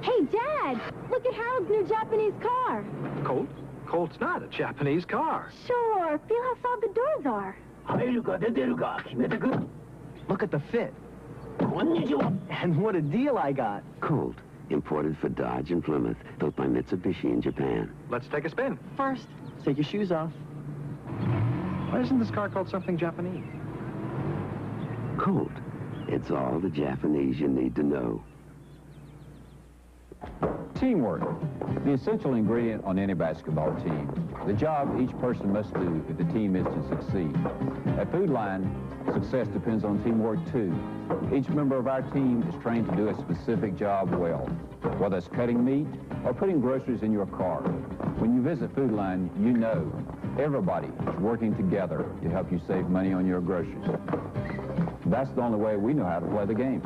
Hey, Dad, look at Harold's new Japanese car.
Colt? Colt's not a Japanese car.
Sure, feel how soft the doors are.
Look at the fit. And what a deal I got.
Colt, imported for Dodge and Plymouth, built by Mitsubishi in Japan.
Let's take a spin.
First, take your shoes off.
Why isn't this car called something Japanese?
Colt, it's all the Japanese you need to know.
Teamwork, the essential ingredient on any basketball team. The job each person must do if the team is to succeed. At Food Line, success depends on teamwork too. Each member of our team is trained to do a specific job well, whether it's cutting meat or putting groceries in your car. When you visit Food Line, you know everybody is working together to help you save money on your groceries. That's the only way we know how to play the game.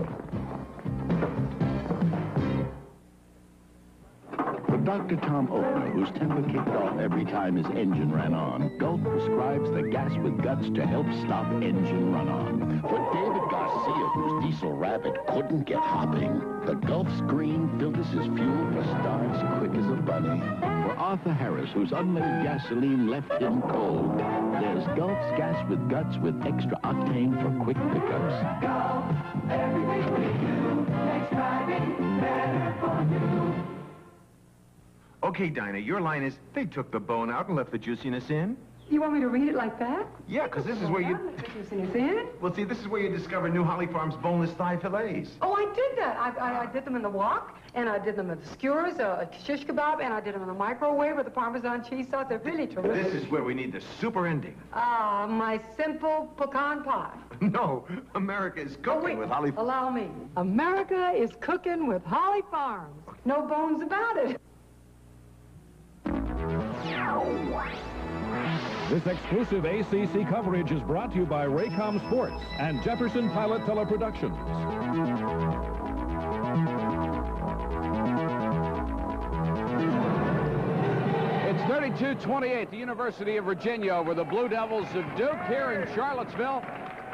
For Dr. Tom Oakner, whose temper kicked off every time his engine ran on, Gulf prescribes the gas with guts to help stop engine run-on. For David Garcia, whose diesel rabbit couldn't get hopping, the Gulf's green filters his fuel for starts quick as a bunny. For Arthur Harris, whose unleaded gasoline left him cold, there's Gulf's gas with guts with extra octane for quick pickups.
Gulf, everything we do makes driving better for you.
Okay, Dinah, your line is, they took the bone out and left the juiciness in.
You want me to read it like that?
Yeah, because this is where you...
In?
Well, see, this is where you discover New Holly Farms boneless thigh fillets.
Oh, I did that. I did them in the wok, and I did them with the skewers, a shish kebab, and I did them in the microwave with the Parmesan cheese sauce. They're really terrific.
This is where we need the super ending.
Ah, my simple pecan pie.
No, America is cooking with Holly...
Allow me. America is cooking with Holly Farms. No bones about it.
This exclusive ACC coverage is brought to you by Raycom Sports and Jefferson Pilot Teleproductions.
It's 32-28, the University of Virginia over the Blue Devils of Duke here in Charlottesville.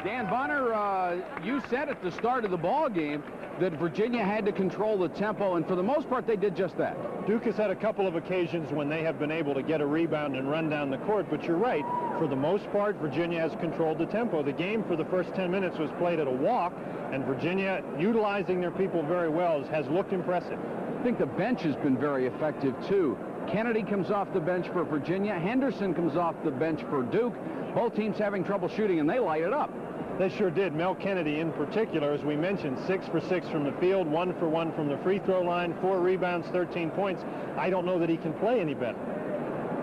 Dan Bonner, you said at the start of the ball game that Virginia had to control the tempo, and for the most part, they did just that.
Duke has had a couple of occasions when they have been able to get a rebound and run down the court, but you're right. For the most part, Virginia has controlled the tempo. The game for the first 10 minutes was played at a walk, and Virginia, utilizing their people very well, has looked impressive.
I think the bench has been very effective, too. Kennedy comes off the bench for Virginia. Henderson comes off the bench for Duke. Both teams having trouble shooting, and they light it up.
They sure did. Mel Kennedy, in particular, as we mentioned, 6 for 6 from the field, 1 for 1 from the free throw line, 4 rebounds, 13 points. I don't know that he can play any better.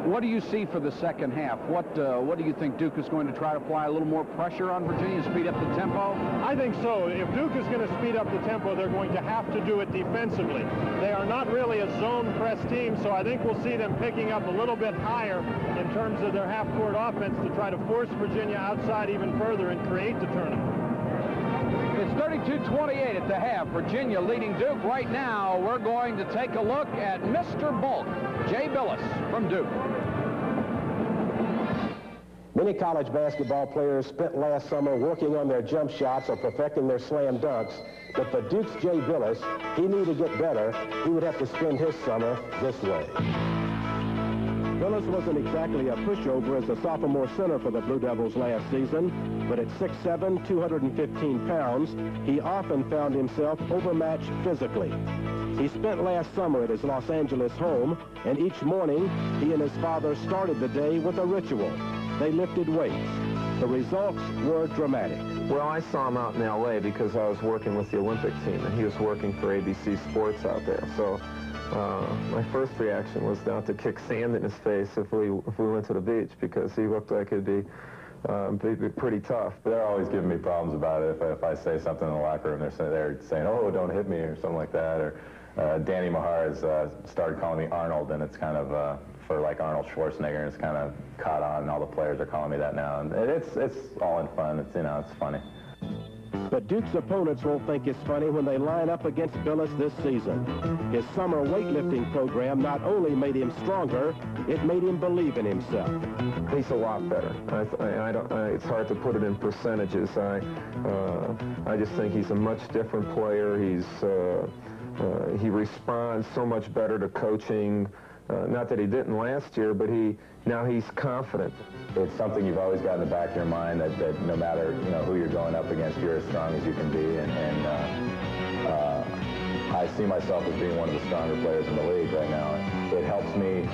What do you see for the second half? What do you think Duke is going to try to apply a little more pressure on Virginia, speed up the tempo?
I think so. If Duke is going to speed up the tempo, they're going to have to do it defensively. They are not really a zone press team, so I think we'll see them picking up a little bit higher in terms of their half-court offense to try to force Virginia outside even further and create the tournament.
It's 32-28 at the half. Virginia leading Duke right now. We're going to take a look at Mr. Bulk, Jay Billis from Duke.
Many college basketball players spent last summer working on their jump shots or perfecting their slam dunks. But for Duke's Jay Billis, he knew to get better, he would have to spend his summer this way. Billis wasn't exactly a pushover as a sophomore center for the Blue Devils last season, but at 6'7", 215 pounds, he often found himself overmatched physically. He spent last summer at his Los Angeles home, and each morning, he and his father started the day with a ritual. They lifted weights. The results were dramatic.
Well, I saw him out in L.A. because I was working with the Olympic team, and he was working for ABC Sports out there. So my first reaction was not to kick sand in his face if we went to the beach, because he looked like it'd be pretty tough.
But they're always giving me problems about it. If I say something in the locker room, they're saying, "Oh, don't hit me," or something like that. Or Danny Mahar has started calling me Arnold, and it's kind of for like Arnold Schwarzenegger, and it's kind of caught on, and all the players are calling me that now. And it's all in fun. It's, you know, it's funny.
But Duke's opponents won't think it's funny when they line up against Billis this season. His summer weightlifting program not only made him stronger, it made him believe in himself.
He's a lot better. It's hard to put it in percentages. I just think he's a much different player. He responds so much better to coaching. Not that he didn't last year, but now he's confident.
It's something you've always got in the back of your mind that no matter who you're going up against, you're as strong as you can be. And I see myself as being one of the stronger players in the league right now. It helps me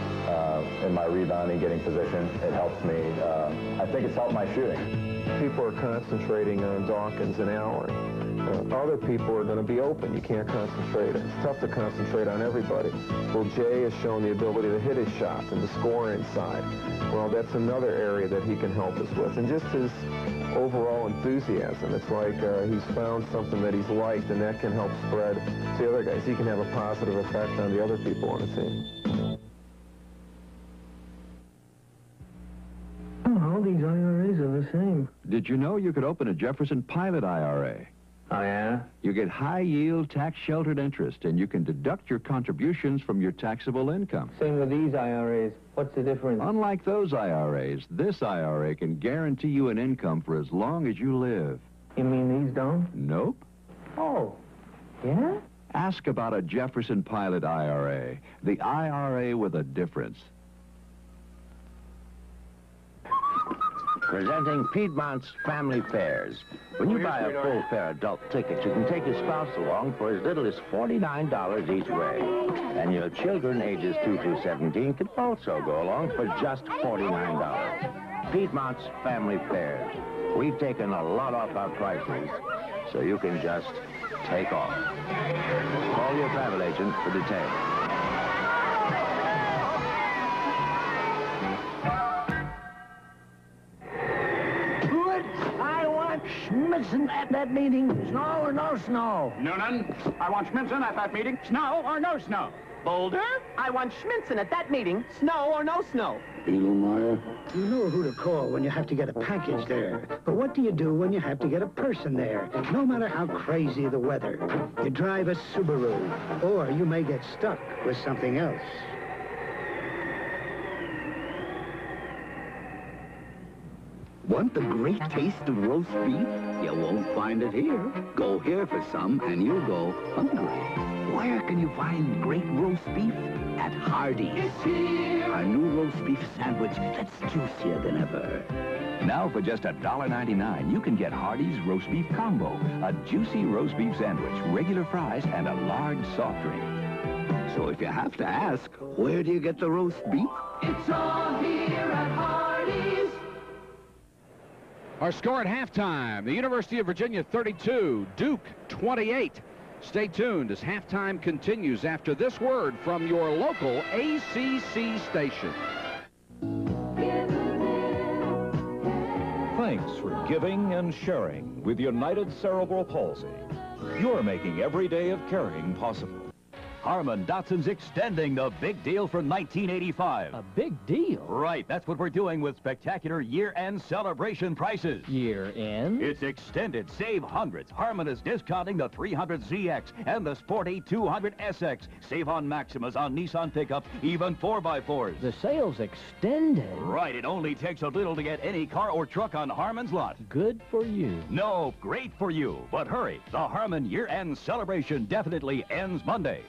in my rebounding, getting position. It helps me. I think it's helped my shooting.
People are concentrating on Dawkins and Allen. Other people are going to be open. You can't concentrate. It's tough to concentrate on everybody. Well, Jay has shown the ability to hit his shots and to score inside. Well, that's another area that he can help us with. And just his overall enthusiasm. It's like he's found something that he's liked, and that can help spread to the other guys. He can have a positive effect on the other people on the team.
All these IRAs are the same.
Did you know you could open a Jefferson Pilot IRA?
Oh, yeah?
You get high-yield, tax-sheltered interest, and you can deduct your contributions from your taxable income.
Same with these IRAs. What's the difference?
Unlike those IRAs, this IRA can guarantee you an income for as long as you live.
You mean these don't?
Nope.
Oh, yeah?
Ask about a Jefferson Pilot IRA, the IRA with a difference.
Presenting Piedmont's Family Fairs. When you buy a full fare adult ticket, you can take your spouse along for as little as $49 each way. And your children ages 2 through 17 can also go along for just $49. Piedmont's Family Fairs. We've taken a lot off our prices, so you can just take off. Call your travel agent for details.
Schmitzen at that meeting. Snow or no snow?
Noonan, I want Schmitzen at that meeting. Snow or no snow?
Boulder? I want Schminson at that meeting, snow or no snow.
Edelmeyer?
You know who to call when you have to get a package there. But what do you do when you have to get a person there? No matter how crazy the weather. You drive a Subaru, or you may get stuck with something else.
Want the great taste of roast beef? You won't find it here. Go here for some, and you'll go hungry. Where can you find great roast beef? At Hardee's. It's here. Our new roast beef sandwich that's juicier than ever.
Now for just $1.99, you can get Hardee's Roast Beef Combo. A juicy roast beef sandwich, regular fries, and a large soft drink.
So if you have to ask, where do you get the roast beef?
It's all here at Hardee's.
Our score at halftime, the University of Virginia 32, Duke 28. Stay tuned as halftime continues after this word from your local ACC station.
Thanks for giving and sharing with United Cerebral Palsy. You're making every day of caring possible.
Harman Dotson's extending the big deal for 1985.
A big deal?
Right, that's what we're doing with spectacular year-end celebration prices.
Year-end?
It's extended. Save hundreds. Harman is discounting the 300ZX and the sporty 200SX. Save on Maximas, on Nissan pickups, even 4x4s.
The sale's extended.
Right, it only takes a little to get any car or truck on Harman's lot.
Good for you.
No, great for you. But hurry, the Harman year-end celebration definitely ends Monday.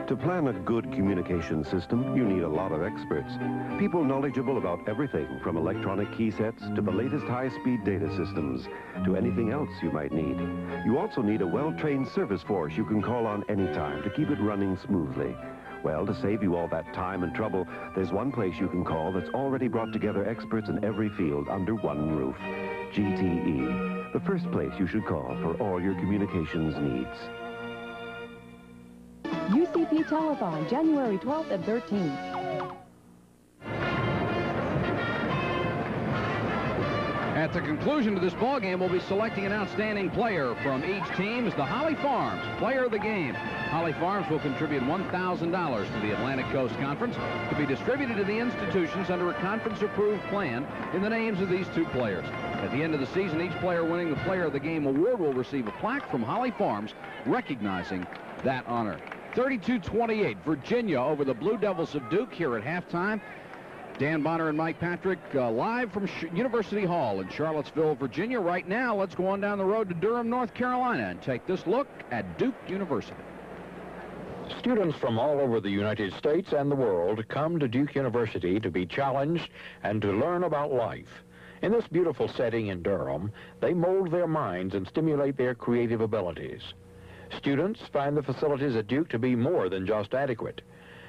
To plan a good communication system, you need a lot of experts. People knowledgeable about everything from electronic key sets to the latest high-speed data systems to anything else you might need. You also need a well-trained service force you can call on anytime to keep it running smoothly. Well, to save you all that time and trouble, there's one place you can call that's already brought together experts in every field under one roof. GTE, the first place you should call for all your communications needs.
UCP Telethon, January 12th and 13th.
At the conclusion of this ballgame, we'll be selecting an outstanding player from each team as the Holly Farms Player of the Game. Holly Farms will contribute $1,000 to the Atlantic Coast Conference to be distributed to the institutions under a conference-approved plan in the names of these two players. At the end of the season, each player winning the Player of the Game award will receive a plaque from Holly Farms recognizing that honor. 32-28, Virginia over the Blue Devils of Duke here at halftime. Dan Bonner and Mike Patrick live from University Hall in Charlottesville, Virginia. Right now, let's go on down the road to Durham, North Carolina, and take this look at Duke University.
Students from all over the United States and the world come to Duke University to be challenged and to learn about life. In this beautiful setting in Durham, they mold their minds and stimulate their creative abilities. Students find the facilities at Duke to be more than just adequate.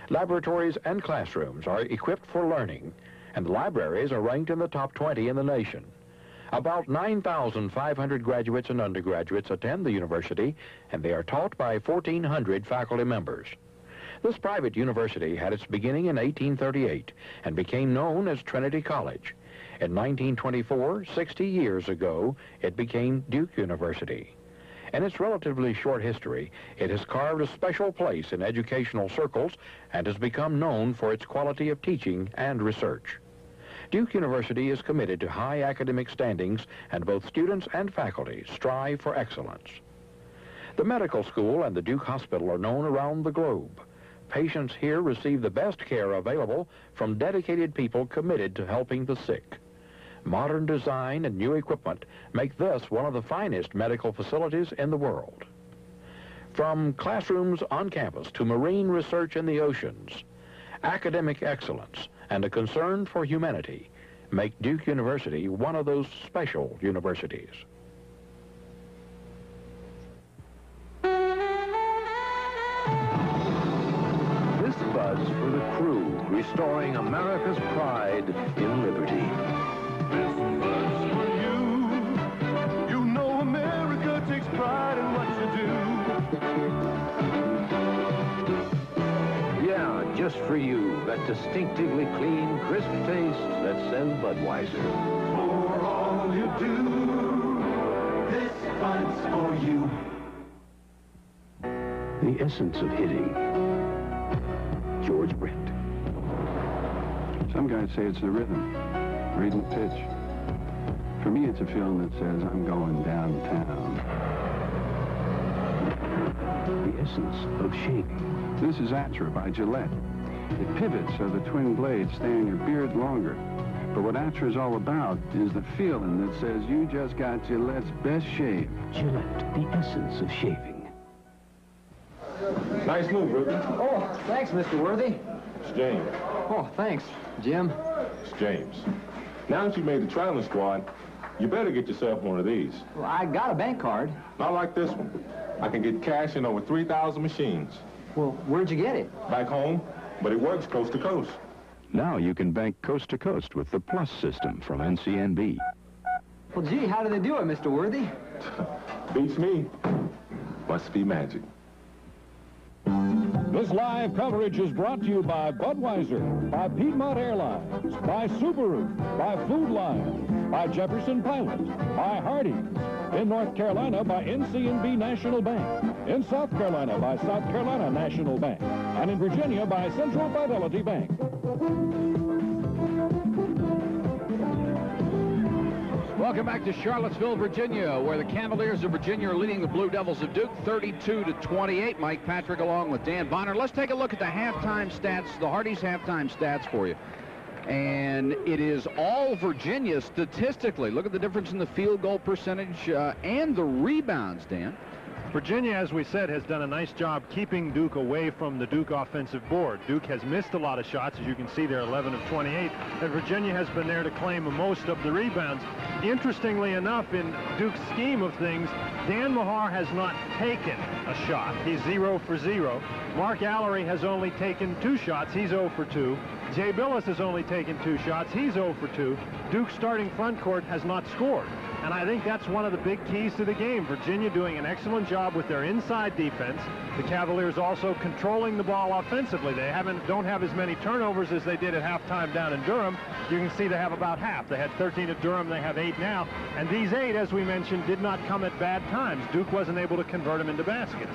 Laboratories and classrooms are equipped for learning, and libraries are ranked in the top 20 in the nation. About 9,500 graduates and undergraduates attend the university, and they are taught by 1,400 faculty members. This private university had its beginning in 1838 and became known as Trinity College. In 1924, 60 years ago, it became Duke University. In its relatively short history, it has carved a special place in educational circles and has become known for its quality of teaching and research. Duke University is committed to high academic standings, and both students and faculty strive for excellence. The medical school and the Duke Hospital are known around the globe. Patients here receive the best care available from dedicated people committed to helping the sick. Modern design and new equipment make this one of the finest medical facilities in the world. From classrooms on campus to marine research in the oceans, academic excellence and a concern for humanity make Duke University one of those special universities.
This buzz for the crew, restoring America's pride in liberty.
This buzz for you. You know America takes pride in what you do.
Yeah, just for you, that distinctively clean, crisp taste that says Budweiser.
For all you do, this buzz for you.
The essence of hitting
George Brett.
Some guys say it's the rhythm, reading the pitch. For me, it's a feeling that says I'm going downtown.
The essence of shaving.
This is Atra by Gillette. It pivots so the twin blades stay on your beard longer. But what Atra is all about is the feeling that says you just got Gillette's best shave.
Gillette, the essence of shaving.
Nice move, Ruby.
Oh, thanks, Mr. Worthy.
It's James.
Oh, thanks, Jim.
It's James. Now that you made the traveling squad, you better get yourself one of these.
Well, I got a bank card.
Not like this one. I can get cash in over 3,000 machines.
Well, where'd you get it?
Back home, but it works coast to coast.
Now you can bank coast to coast with the Plus system from NCNB.
Well, gee, how do they do it, Mr. Worthy?
Beats me. Must be magic.
This live coverage is brought to you by Budweiser, by Piedmont Airlines, by Subaru, by Food Lion, by Jefferson Pilot, by Hardee's. In North Carolina, by NCNB National Bank. In South Carolina, by South Carolina National Bank. And in Virginia, by Central Fidelity Bank.
Welcome back to Charlottesville, Virginia, where the Cavaliers of Virginia are leading the Blue Devils of Duke 32-28. Mike Patrick along with Dan Bonner. Let's take a look at the halftime stats, the Hardee's halftime stats for you. And it is all Virginia statistically. Look at the difference in the field goal percentage and the rebounds, Dan.
Virginia, as we said, has done a nice job keeping Duke away from the Duke offensive board. Duke has missed a lot of shots. As you can see, they're 11 of 28. And Virginia has been there to claim most of the rebounds. Interestingly enough, in Duke's scheme of things, Dan Mahar has not taken a shot. He's 0 for 0. Mark Allery has only taken 2 shots. He's 0 for 2. Jay Billis has only taken 2 shots. He's 0 for 2. Duke's starting front court has not scored. And I think that's one of the big keys to the game. Virginia doing an excellent job with their inside defense. The Cavaliers also controlling the ball offensively. They don't have as many turnovers as they did at halftime down in Durham. You can see they have about half. They had 13 at Durham. They have 8 now. And these 8, as we mentioned, did not come at bad times. Duke wasn't able to convert them into baskets.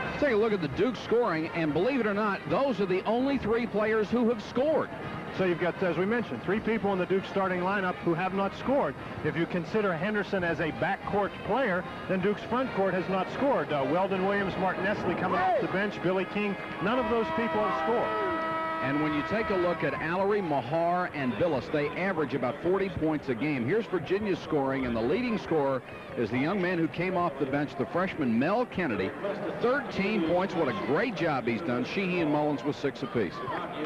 Let's take a look at the Duke scoring, and believe it or not, those are the only 3 players who have scored.
So you've got, as we mentioned, 3 people in the Duke starting lineup who have not scored. If you consider Henderson as a backcourt player, then Duke's front court has not scored. Weldon Williams, Mark Nestle coming off the bench, Billy King, none of those people have scored.
And when you take a look at Allery, Mahar, and Billis, they average about 40 points a game. Here's Virginia's scoring, and the leading scorer is the young man who came off the bench, the freshman Mel Kennedy. 13 points. What a great job he's done. Sheehy and Mullins with 6 apiece.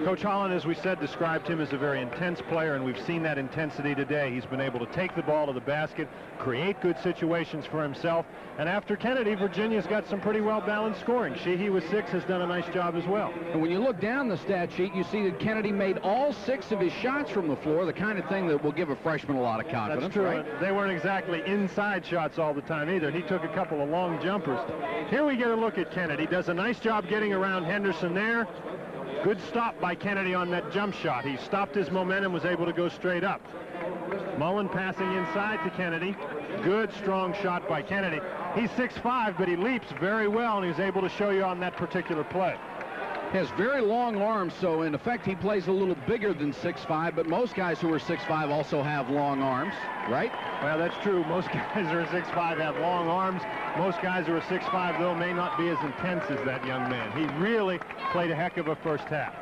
Coach Holland, as we said, described him as a very intense player, and we've seen that intensity today. He's been able to take the ball to the basket, create good situations for himself. And after Kennedy, Virginia's got some pretty well-balanced scoring. Sheehy with 6 has done a nice job as well.
And when you look down the stat sheet, you see that Kennedy made all 6 of his shots from the floor, the kind of thing that will give a freshman a lot of confidence.
That's true.
Right?
They weren't exactly inside shots all the time either. He took a couple of long jumpers. Here we get a look at Kennedy. Does a nice job getting around Henderson there. Good stop by Kennedy on that jump shot. He stopped his momentum, was able to go straight up. Mullen passing inside to Kennedy. Good, strong shot by Kennedy. He's 6'5", but he leaps very well, and he's able to show you on that particular play.
Has very long arms, so in effect he plays a little bigger than 6'5", but most guys who are 6'5" also have long arms, right?
Well, that's true. Most guys who are 6'5" have long arms. Most guys who are 6'5", though, may not be as intense as that young man. He really played a heck of a first half.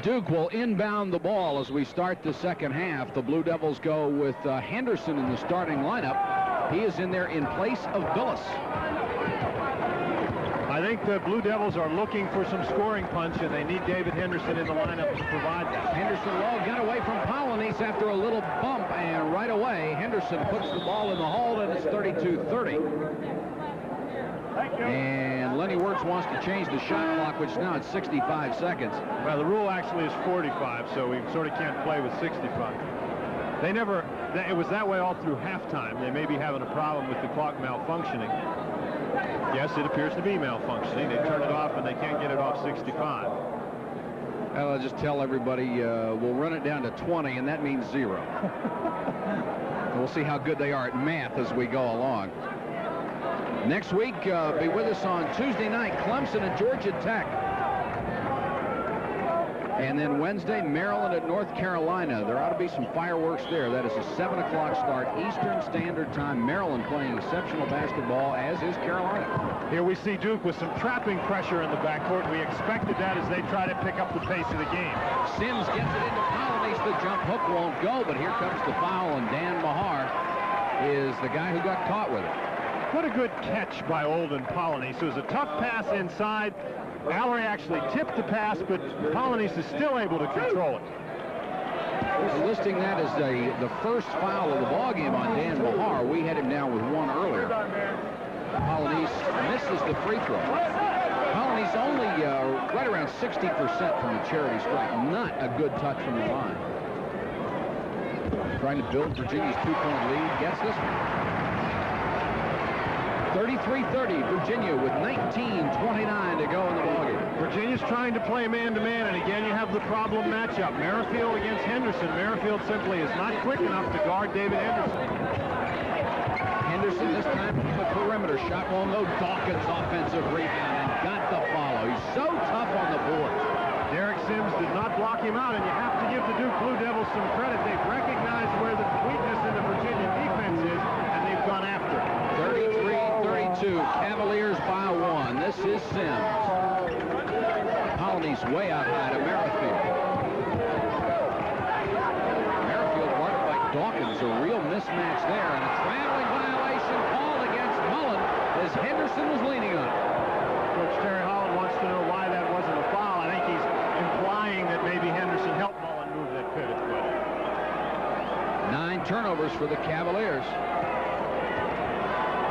Duke will inbound the ball as we start the second half. The Blue Devils go with Henderson in the starting lineup. He is in there in place of Billis.
I think the Blue Devils are looking for some scoring punch, and they need David Henderson in the lineup to provide that.
Henderson low, got away from Polynice after a little bump, and right away, Henderson puts the ball in the hole, and it's 32-30. And Lenny Wirtz wants to change the shot clock, which is now at 65 seconds.
Well, the rule actually is 45, so we sort of can't play with 65. It was that way all through halftime. They may be having a problem with the clock malfunctioning. Yes, it appears to be malfunctioning. They turn it off, and they can't get it off 65.
Well, I'll just tell everybody we'll run it down to 20, and that means 0. We'll see how good they are at math as we go along. Next week, be with us on Tuesday night, Clemson and Georgia Tech. And then Wednesday, Maryland at North Carolina. There ought to be some fireworks there. That is a 7 o'clock start, Eastern Standard Time. Maryland playing exceptional basketball, as is Carolina.
Here we see Duke with some trapping pressure in the backcourt. We expected that as they try to pick up the pace of the game.
Sims gets it into Polynice. The jump hook won't go, but here comes the foul, and Dan Mahar is the guy who got caught with it.
What a good catch by Olden Polynice. It was a tough pass inside. Mallory actually tipped the pass, but Polynice is still able to control it.
Listing that as the first foul of the ballgame on Dan Mahar. We had him down with one earlier. Polynice misses the free throw. Polynice only right around 60% from the charity stripe. Not a good touch from the line. Trying to build Virginia's two-point lead. Gets this one. 33-30, Virginia with 19:29 to go in the ballgame.
Virginia's trying to play man-to-man, and again you have the problem matchup. Merrifield against Henderson. Merrifield simply is not quick enough to guard David Henderson.
Henderson this time from the perimeter. Shot won't go. Dawkins offensive rebound and got the follow. He's so tough on the board.
Derek Sims did not block him out, and you have to give the Duke Blue Devils some credit. They've recognized where the weakness in the Virginia defense is, and they've gone after it.
33-32, Cavaliers by 1. This is Sims. Polynice way out high to Merrifield. Merrifield guarded by Dawkins, a real mismatch there, and a traveling violation called against Mullen as Henderson was leaning on it.
Coach Terry Holland wants to know why that wasn't a foul. I think he's implying that maybe Henderson helped Mullen move that pivot. But
9 turnovers for the Cavaliers.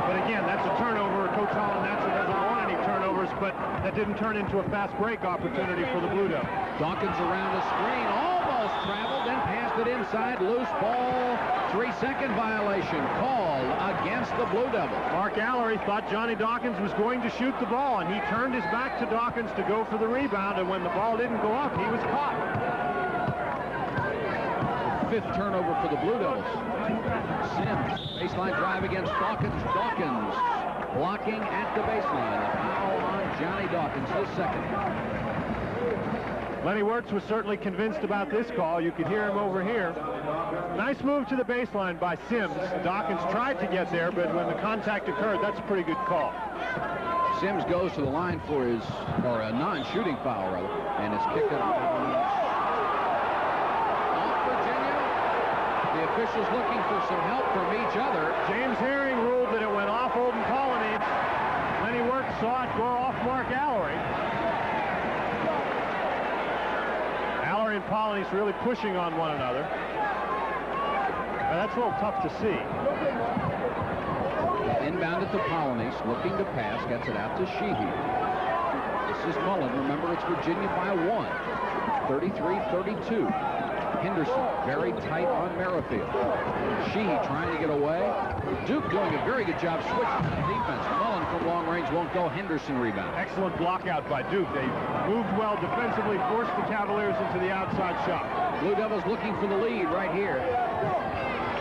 But again, that's a turnover. Coach Holland naturally doesn't want any turnovers, but that didn't turn into a fast break opportunity for the Blue Devils.
Dawkins around the screen, almost traveled, then passed it inside. Loose ball, 3-second violation called against the Blue Devils.
Mark Allery thought Johnny Dawkins was going to shoot the ball, and he turned his back to Dawkins to go for the rebound, and when the ball didn't go up, he was caught.
5th turnover for the Blue Devils. Sims, baseline drive against Dawkins. Dawkins blocking at the baseline. A foul on Johnny Dawkins, his second.
Lenny Wirtz was certainly convinced about this call. You could hear him over here. Nice move to the baseline by Sims. Dawkins tried to get there, but when the contact occurred, that's a pretty good call.
Sims goes to the line for his, or a non-shooting foul, rather, and it's kicked out. The officials looking for some help from each other.
James Herring ruled that it went off Olden Polynice. Lenny Wirtz saw it go off Mark Allery. Allery and Polynice really pushing on one another. That's a little tough to see.
Inbound at the Polynice, looking to pass, gets it out to Sheehy. This is Mullen. Remember, it's Virginia by 1. 33-32. Henderson very tight on Merrifield. Sheehy trying to get away. Duke doing a very good job switching to defense. Mullen from long range won't go. Henderson rebound.
Excellent block out by Duke. They moved well defensively, forced the Cavaliers into the outside shot.
Blue Devils looking for the lead right here.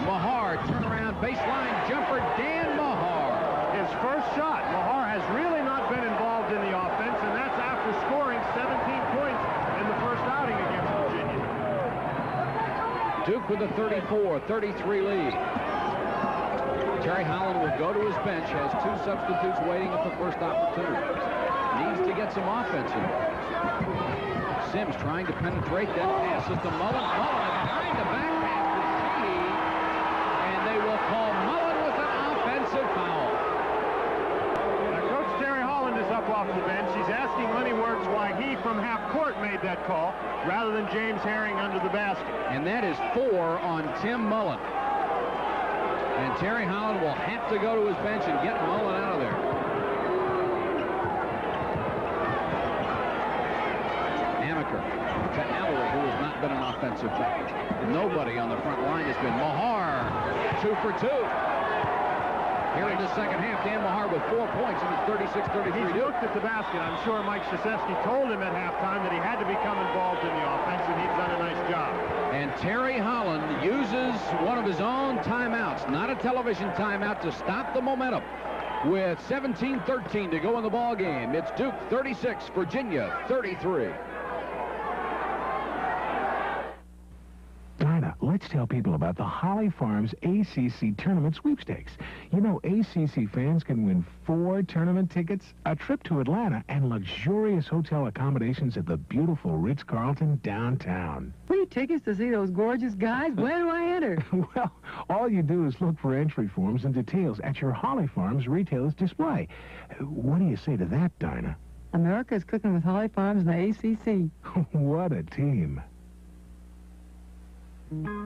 Mahar, turnaround, baseline jumper, Dan Mahar.
His first shot. Mahar has really not been involved in the offense, and that's after scoring 17 points in the first outing against Virginia.
Duke with a 34-33 lead. Terry Holland will go to his bench, has 2 substitutes waiting at the first opportunity. Needs to get some offense in. Sims trying to penetrate, then passes to Mullen. Mullen trying to back pass to Sheehy, and they will call Mullen with an offensive foul.
Now, Coach Terry Holland is up off the bench. He's asking Lenny Wirtz why he, from half court, made that call rather than James Herring under the basket.
And that is 4 on Tim Mullen. And Terry Holland will have to go to his bench and get Mullen out of there. Amaker to Allery, who has not been an offensive threat. Nobody on the front line has been. Mahar, 2 for 2. Here in the second half, Dan Mahar with 4 points, and it's 36-33.
He's looked at the basket. I'm sure Mike Krzyzewski told him at halftime that he had to become involved in the offense, and he's done a nice job.
And Terry Holland uses one of his own timeouts, not a television timeout, to stop the momentum. With 17-13 to go in the ball game, it's Duke 36, Virginia 33.
let's tell people about the Holly Farms ACC Tournament Sweepstakes. You know, ACC fans can win 4 tournament tickets, a trip to Atlanta, and luxurious hotel accommodations at the beautiful Ritz-Carlton downtown.
Free tickets to see those gorgeous guys? Where do I enter?
Well, all you do is look for entry forms and details at your Holly Farms retailer's display. What do you say to that, Dinah?
America is cooking with Holly Farms and the ACC.
What a team.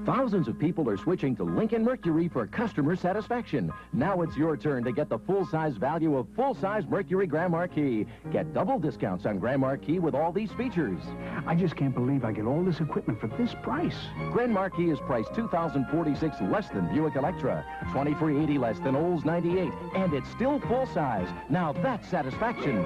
Thousands of people are switching to Lincoln Mercury for customer satisfaction. Now it's your turn to get the full-size value of full-size Mercury Grand Marquis. Get double discounts on Grand Marquis with all these features.
I just can't believe I get all this equipment for this price.
Grand Marquis is priced $2,046 less than Buick Electra, $2,380 less than Olds 98, and it's still full-size. Now that's satisfaction.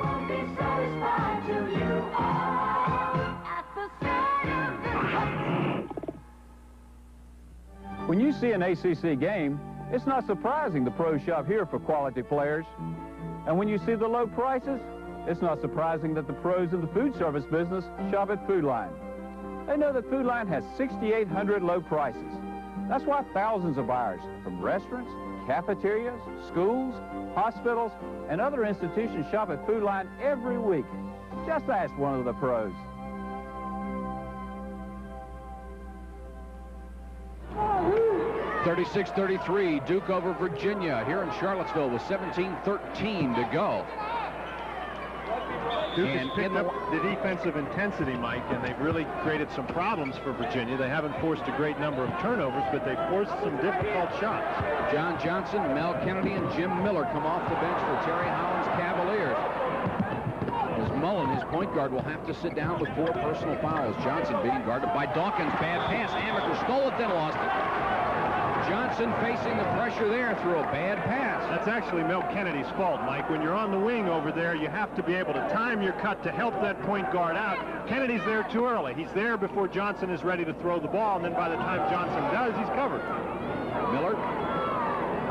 When you see an ACC game, it's not surprising the pros shop here for quality players. And when you see the low prices, it's not surprising that the pros in the food service business shop at Food Line. They know that Food Line has 6,800 low prices. That's why thousands of buyers from restaurants, cafeterias, schools, hospitals, and other institutions shop at Food Line every week. Just ask one of the pros.
36-33, Duke over Virginia here in Charlottesville with 17-13 to go.
Duke has picked up the defensive intensity, Mike, and they've really created some problems for Virginia. They haven't forced a great number of turnovers, but they've forced some difficult shots.
John Johnson, Mel Kennedy, and Jim Miller come off the bench for Terry Holland's Cavaliers. As Mullen, his point guard, will have to sit down with 4 personal fouls. Johnson being guarded by Dawkins. Bad pass. Amaker stole it, then lost it. Johnson facing the pressure there through a bad pass.
That's actually Mel Kennedy's fault, Mike. When you're on the wing over there, you have to be able to time your cut to help that point guard out. Kennedy's there too early. He's there before Johnson is ready to throw the ball, and then by the time Johnson does, he's covered.
Miller,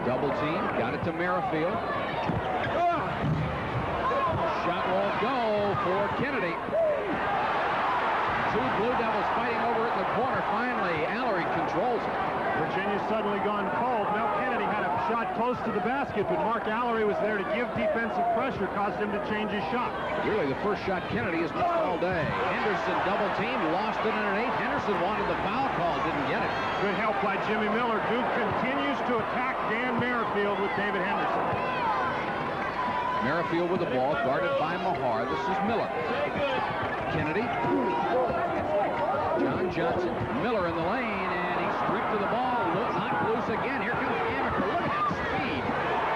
double team, got it to Merrifield. Shot won't go for Kennedy. 2 Blue Devils fighting over it in the corner. Finally, Allery controls it.
Virginia's suddenly gone cold. Mel Kennedy had a shot close to the basket, but Mark Allery was there to give defensive pressure, caused him to change his shot.
Really, the first shot Kennedy has missed all day. Henderson double team, lost it in an 8. Henderson wanted the foul call, didn't get it.
Good help by Jimmy Miller. Duke continues to attack Dan Merrifield with David Henderson.
Merrifield with the ball, guarded by Mahar. This is Miller. Kennedy. John Johnson. Miller in the lane, and he's stripped to the ball. Knocked loose again. Here comes Amaker. Look at that speed.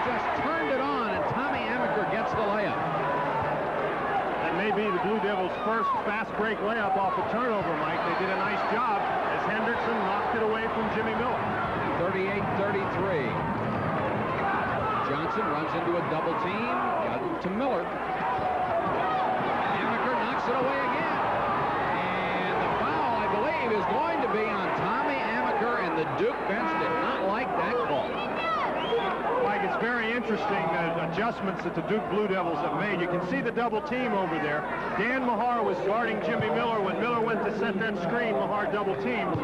Just turned it on, and Tommy Amaker gets the layup.
That may be the Blue Devils' first fast break layup off a turnover, Mike. They did a nice job as Henderson knocked it away from Jimmy Miller.
38-33. Johnson runs into a double team. Got it to Miller. Amaker knocks it away again. And the foul, I believe, is going to be on Tommy Amaker, and the Duke bench did not like that call.
Mike, it's very interesting adjustments that the Duke Blue Devils have made. You can see the double team over there. Dan Mahar was guarding Jimmy Miller. When Miller went to set that screen, Mahar double teamed.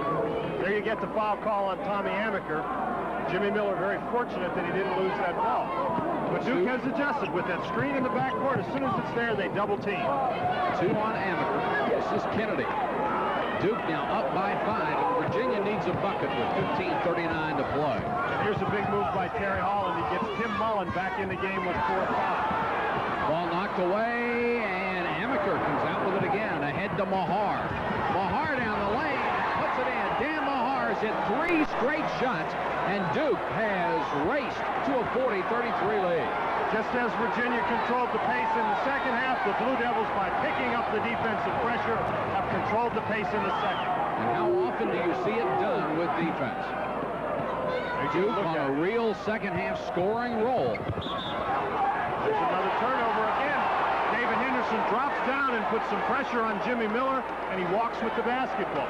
There you get the foul call on Tommy Amaker. Jimmy Miller very fortunate that he didn't lose that ball. But Duke has adjusted with that screen in the backcourt. As soon as it's there, they double team.
2 on Amaker. This is Kennedy. Duke now up by 5, and Virginia needs a bucket with 15:39 to play.
And here's a big move by Terry Holland. He gets Tim Mullen back in the game with 4 fouls.
Ball knocked away, and Amaker comes out with it again. Ahead to Mahar. Mahar down the lane, puts it in. Dan Mahar has hit 3 straight shots, and Duke has raced to a 40-33 lead.
Just as Virginia controlled the pace in the second half, the Blue Devils, by picking up the defensive pressure, have controlled the pace in the second.
And how often do you see it done with defense? Duke on a real second-half scoring roll.
There's another turnover again. David Henderson drops down and puts some pressure on Jimmy Miller, and he walks with the basketball.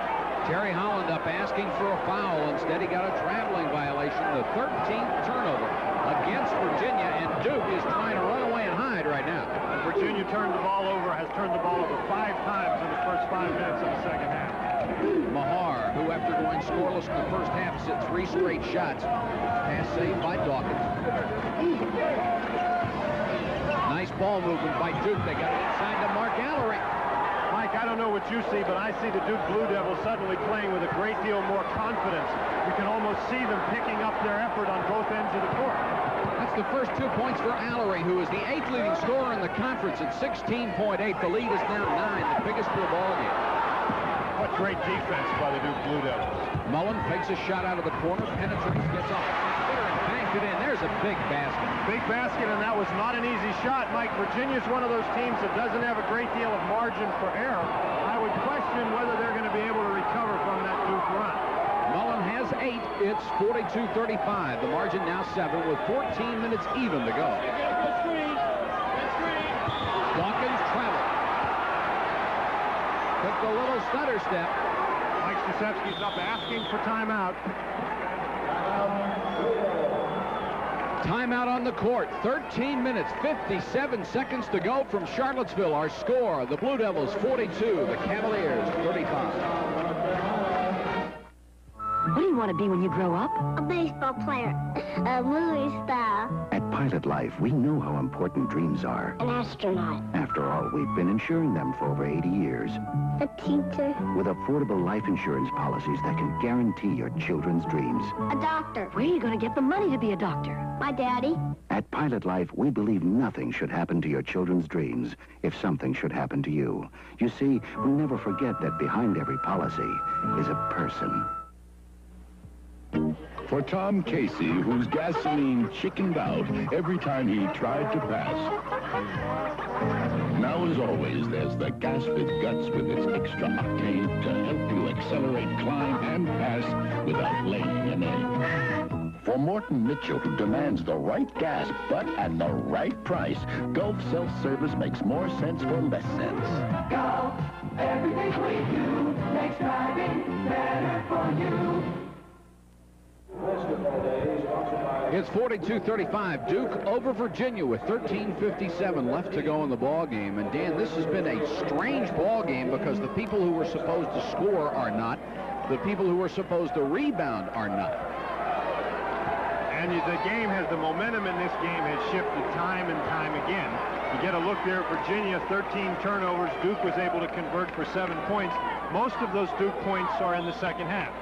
Terry Holland up asking for a foul. Instead, he got a traveling violation, the 13th turnover against Virginia, and Duke is trying to run away and hide right now.
Virginia has turned the ball over 5 times in the first 5 minutes of the second half.
Mahar, who after going scoreless in the first half, has hit 3 straight shots. Pass saved by Dawkins. Nice ball movement by Duke. They got it inside to Mark Allery.
Mike, I don't know what you see, but I see the Duke Blue Devils suddenly playing with a great deal more confidence. You can almost see them picking up their effort on both ends of the court.
That's the first 2 points for Allery, who is the 8th leading scorer in the conference at 16.8. The lead is now 9, the biggest for the ball game.
What great defense by the Duke Blue Devils.
Mullen fakes a shot out of the corner, penetrates, gets off the footer, and banks it in. There's a big basket.
Big basket, and that was not an easy shot. Mike, Virginia's one of those teams that doesn't have a great deal of margin for error. I would question whether they're going to be able to recover from that Duke run.
Mullen has 8. It's 42-35. The margin now 7 with 14 minutes even to go. Dawkins traveled. Took the little stutter step.
Mike Krzyzewski's up asking for timeout.
Timeout on the court. 13 minutes, 57 seconds to go from Charlottesville. Our score, the Blue Devils 42, the Cavaliers 35.
What do you want to be when you grow up?
A baseball player. A movie star.
At Pilot Life, we know how important dreams are.
An astronaut.
After all, we've been insuring them for over 80 years.
A teacher.
With affordable life insurance policies that can guarantee your children's dreams.
A doctor.
Where are you going to get the money to be a doctor?
My daddy.
At Pilot Life, we believe nothing should happen to your children's dreams if something should happen to you. You see, we never forget that behind every policy is a person.
For Tom Casey, whose gasoline chickened out every time he tried to pass. Now, as always, there's the gas with guts with its extra octane to help you accelerate, climb, and pass without laying an egg. For Morton Mitchell, who demands the right gas, but at the right price, Gulf Self-Service makes more sense for less sense.
Gulf, everything we do makes driving better for you.
It's 42-35. Duke over Virginia with 13:57 left to go in the ball game. And Dan, this has been a strange ball game because the people who were supposed to score are not. The people who were supposed to rebound are not.
And the game has, the momentum in this game has shifted time and time again. You get a look there at Virginia, 13 turnovers. Duke was able to convert for 7 points. Most of those Duke points are in the second half.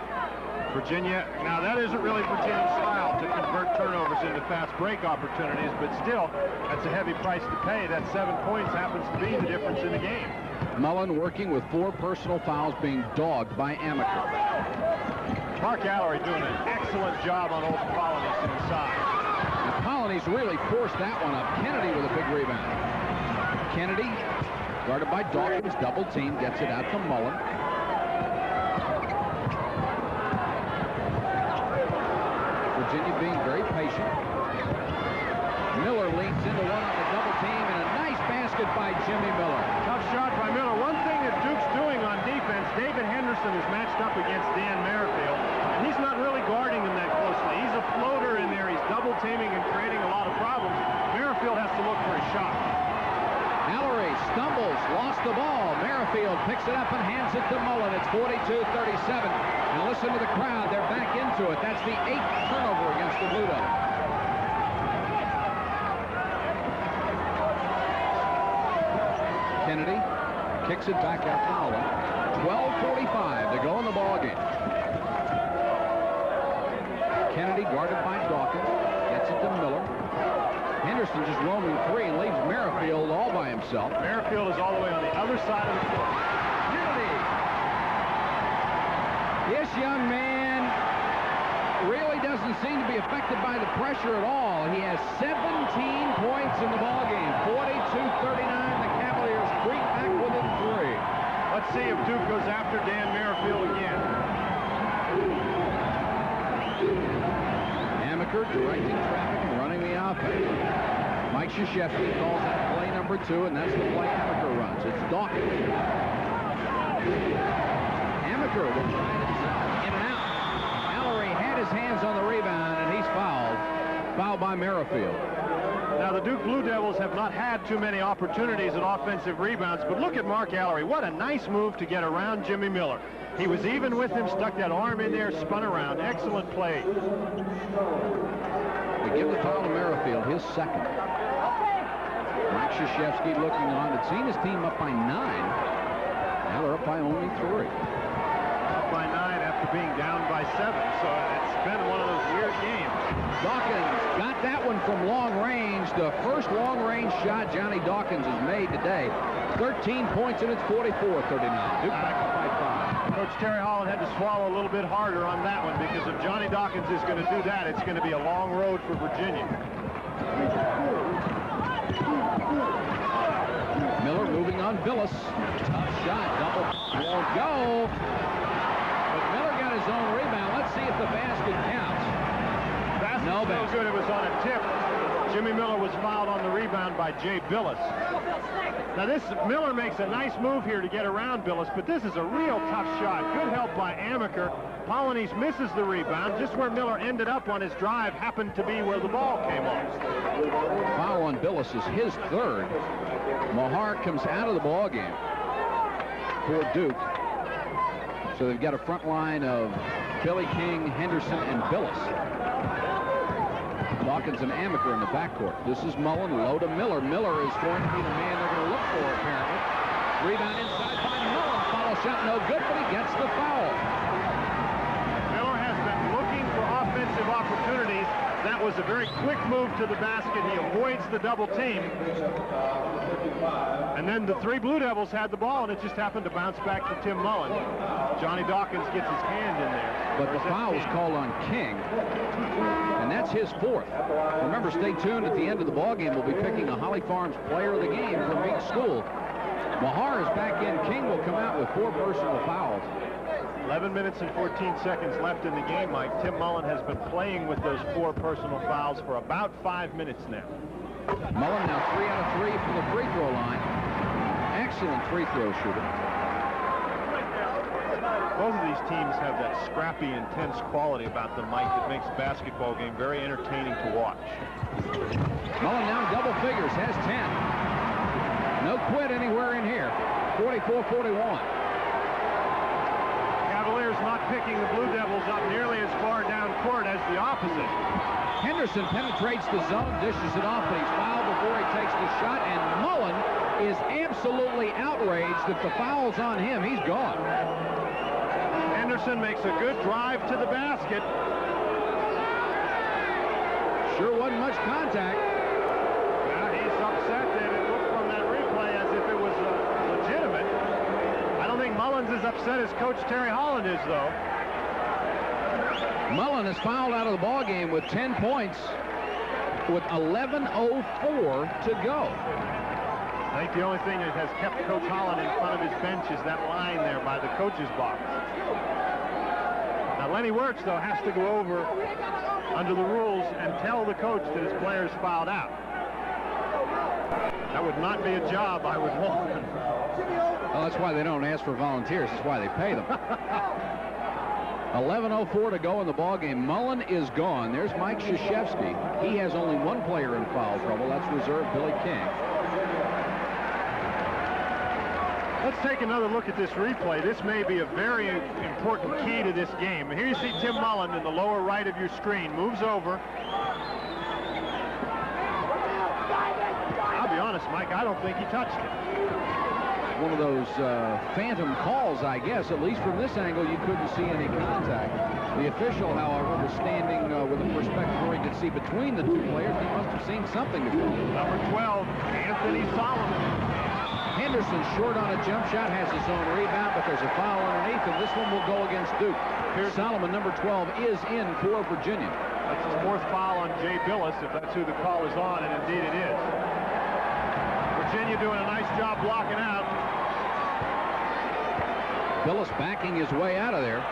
Virginia, now that isn't really Virginia's style to convert turnovers into fast break opportunities, but still, that's a heavy price to pay. That 7 points happens to be the difference in the game.
Mullen working with 4 personal fouls, being dogged by Amaker.
Mark Allery doing an excellent job on Old Colonies inside.
The Colonies really forced that one up. Kennedy with a big rebound. Kennedy, guarded by Dawkins, double team, gets it out to Mullen. Virginia being very patient. Miller leans into one on the double team, and a nice basket by Jimmy Miller.
Tough shot by Miller. One thing that Duke's doing on defense, David Henderson is matched up against Dan Merrifield, and he's not really guarding him that closely. He's a floater in there. He's double teaming and creating a lot of problems. Merrifield has to look for a shot.
Allery stumbles, lost the ball. Merrifield picks it up and hands it to Mullen. It's 42-37. And listen to the crowd. They're back into it. That's the 8th turnover against the Blue Devils. Kennedy kicks it back out to Mullen. 12:45 to go in the ball game. Kennedy guarded by Dawkins. Gets it to Miller. Henderson just roaming 3 and leaves Merrifield all by himself.
Merrifield is all the way on the other side of the court.
Kennedy. This young man really doesn't seem to be affected by the pressure at all. He has 17 points in the ball game. 42-39. The Cavaliers creep back within 3.
Let's see if Duke goes after Dan Merrifield again.
Amaker directing traffic and running the offense. Mike Krzyzewski calls that play number 2, and that's the play Amaker runs. It's Dawkins. Amaker will try it inside. In and out. Allery had his hands on the rebound, and he's fouled. Fouled by Merrifield.
Now, the Duke Blue Devils have not had too many opportunities at offensive rebounds, but look at Mark Allery. What a nice move to get around Jimmy Miller. He was even with him, stuck that arm in there, spun around. Excellent play.
They give the foul to Merrifield, his second. Mike Krzyzewski looking on. Had seen his team up by 9. Now they're up by only 3.
Up by 9 after being down by 7, so it's been one of those weird games.
Dawkins got that one from long range. The first long-range shot Johnny Dawkins has made today. 13 points, and it's 44-39. Duke back up by 5.
Coach Terry Holland had to swallow a little bit harder on that one, because if Johnny Dawkins is going to do that, it's going to be a long road for Virginia.
Miller moving on Billis. Tough shot. Double won't go. But Miller got his own rebound. Let's see if the basket counts.
No good. It was on a tip. Jimmy Miller was fouled on the rebound by Jay Billis. Now this Miller makes a nice move here to get around Billis, but this is a real tough shot. Good help by Amaker. Polynice misses the rebound. Just where Miller ended up on his drive happened to be where the ball came off.
Foul on Billis is his 3rd. Mahar comes out of the ball game for Duke. So they've got a front line of Billy King, Henderson, and Billis. Dawkins and Amaker in the backcourt. This is Mullen, low to Miller. Miller is going to be the man they're going to look for, apparently. Rebound inside by Mullen. Follow shot, no good, but he gets the foul.
Miller has been looking for offensive opportunities. That was a very quick move to the basket. He avoids the double team. And then the 3 Blue Devils had the ball, and it just happened to bounce back to Tim Mullen. Johnny Dawkins gets his hand in there.
But the foul was called on King, and that's his 4th. Remember, stay tuned. At the end of the ballgame, we'll be picking a Holly Farms player of the game from each school. Mahar is back in. King will come out with 4 personal fouls.
11 minutes and 14 seconds left in the game, Mike. Tim Mullen has been playing with those 4 personal fouls for about 5 minutes now.
Mullen now 3 out of 3 from the free throw line. Excellent free throw shooter.
Both of these teams have that scrappy, intense quality about them, Mike, that makes the basketball game very entertaining to watch.
Mullen now double figures, has 10. No quit anywhere in here. 44-41.
Cavaliers not picking the Blue Devils up nearly as far down court as the opposite.
Henderson penetrates the zone, dishes it off, but he's fouled before he takes the shot, and Mullen is absolutely outraged that the foul's on him. He's gone.
Henderson makes a good drive to the basket.
Sure wasn't much contact.
Well, he's upset that it looked from that replay as if it was legitimate. I don't think Mullins is upset as Coach Terry Holland is, though.
Mullen is fouled out of the ball game with 10 points with 11:04 to go.
I think the only thing that has kept Coach Holland in front of his bench is that line there by the coach's box. Now, Lenny Wirtz, though, has to go over under the rules and tell the coach that his player's fouled out. That would not be a job I would want.
Well, that's why they don't ask for volunteers. That's why they pay them. 11:04 to go in the ballgame. Mullen is gone. There's Mike Krzyzewski. He has only 1 player in foul trouble. That's reserve Billy King.
Let's take another look at this replay. This may be a very important key to this game. Here you see Tim Mullen in the lower right of your screen. Moves over. I'll be honest, Mike, I don't think he touched it.
One of those phantom calls, I guess. At least from this angle, you couldn't see any contact. The official, however, was standing with a perspective where he could see between the 2 players. He must have seen something before.
Number 12, Anthony Solomon.
Henderson short on a jump shot, has his own rebound, but there's a foul underneath, and this one will go against Duke. Solomon, number 12, is in for Virginia.
That's his 4th foul on Jay Billis, if that's who the call is on, and indeed it is. Virginia doing a nice job blocking out.
Billis backing his way out of there.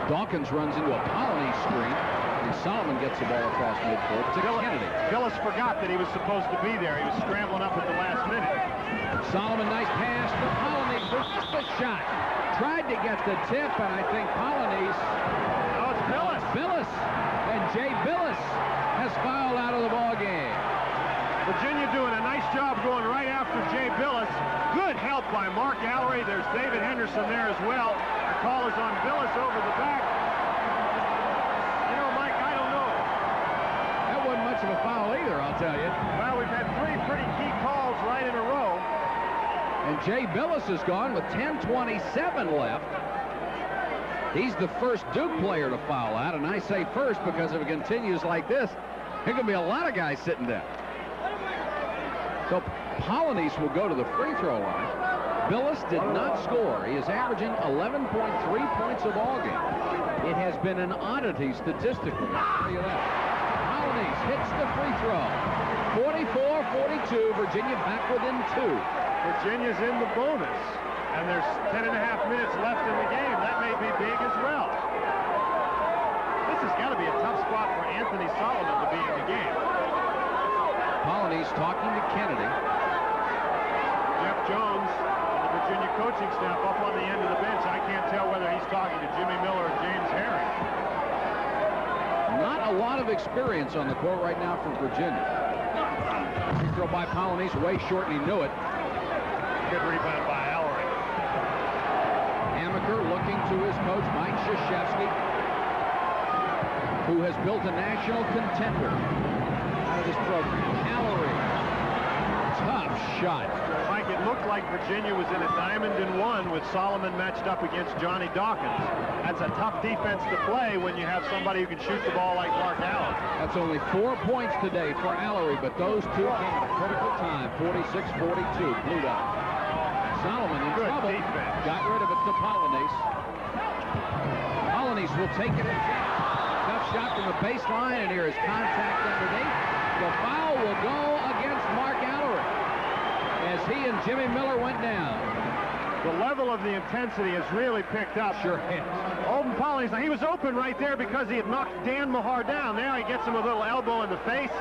Dawkins runs into a Polynice screen, and Solomon gets the ball across midcourt to Kennedy.
Billis forgot that he was supposed to be there. He was scrambling up at the last minute.
Solomon, nice pass to Polynice. The shot. Tried to get the tip, and I think Polynice...
Oh, it's Billis.
Billis. And Jay Billis has fouled out of the ball game.
Virginia doing a nice job going right after Jay Billis. Good help by Mark Allery. There's David Henderson there as well. The call is on Billis over the back. You know, Mike, I don't know.
That wasn't much of a foul either, I'll tell you.
Well, we've had three pretty key calls right in a row.
And Jay Billis is gone with 10:27 left. He's the first Duke player to foul out, and I say first because if it continues like this, there are going to be a lot of guys sitting down. So Polynice will go to the free throw line. Billis did not score. He is averaging 11.3 points a ball game. It has been an oddity statistically. I'll tell you that. Polynice hits the free throw. 44-42. Virginia back within 2.
Virginia's in the bonus, and there's 10.5 minutes left in the game. That may be big as well. This has got to be a tough spot for Anthony Solomon to be in the game.
Polynice talking to Kennedy.
Jeff Jones and the Virginia coaching staff up on the end of the bench. I can't tell whether he's talking to Jimmy Miller or James Herring.
Not a lot of experience on the court right now for Virginia. Free throw by Polynice, way short, and he knew it.
Good rebound by Allery.
Amaker looking to his coach, Mike Krzyzewski, who has built a national contender out of this program. Allery, tough shot.
Mike, it looked like Virginia was in a diamond in one with Solomon matched up against Johnny Dawkins. That's a tough defense to play when you have somebody who can shoot the ball like Mark Allen.
That's only 4 points today for Allery, but those two came at a critical time. 46-42, Blue Devils. Solomon in
Good
trouble.
defense.
Got rid of it to Polynice. Polynice will take it. Tough shot from the baseline, and here is contact underneath. The foul will go against Mark Allery as he and Jimmy Miller went down.
The level of the intensity has really picked up.
Sure has.
Olden Polynice, now he was open right there because he had knocked Dan Mahar down. Now he gets him a little elbow in the face.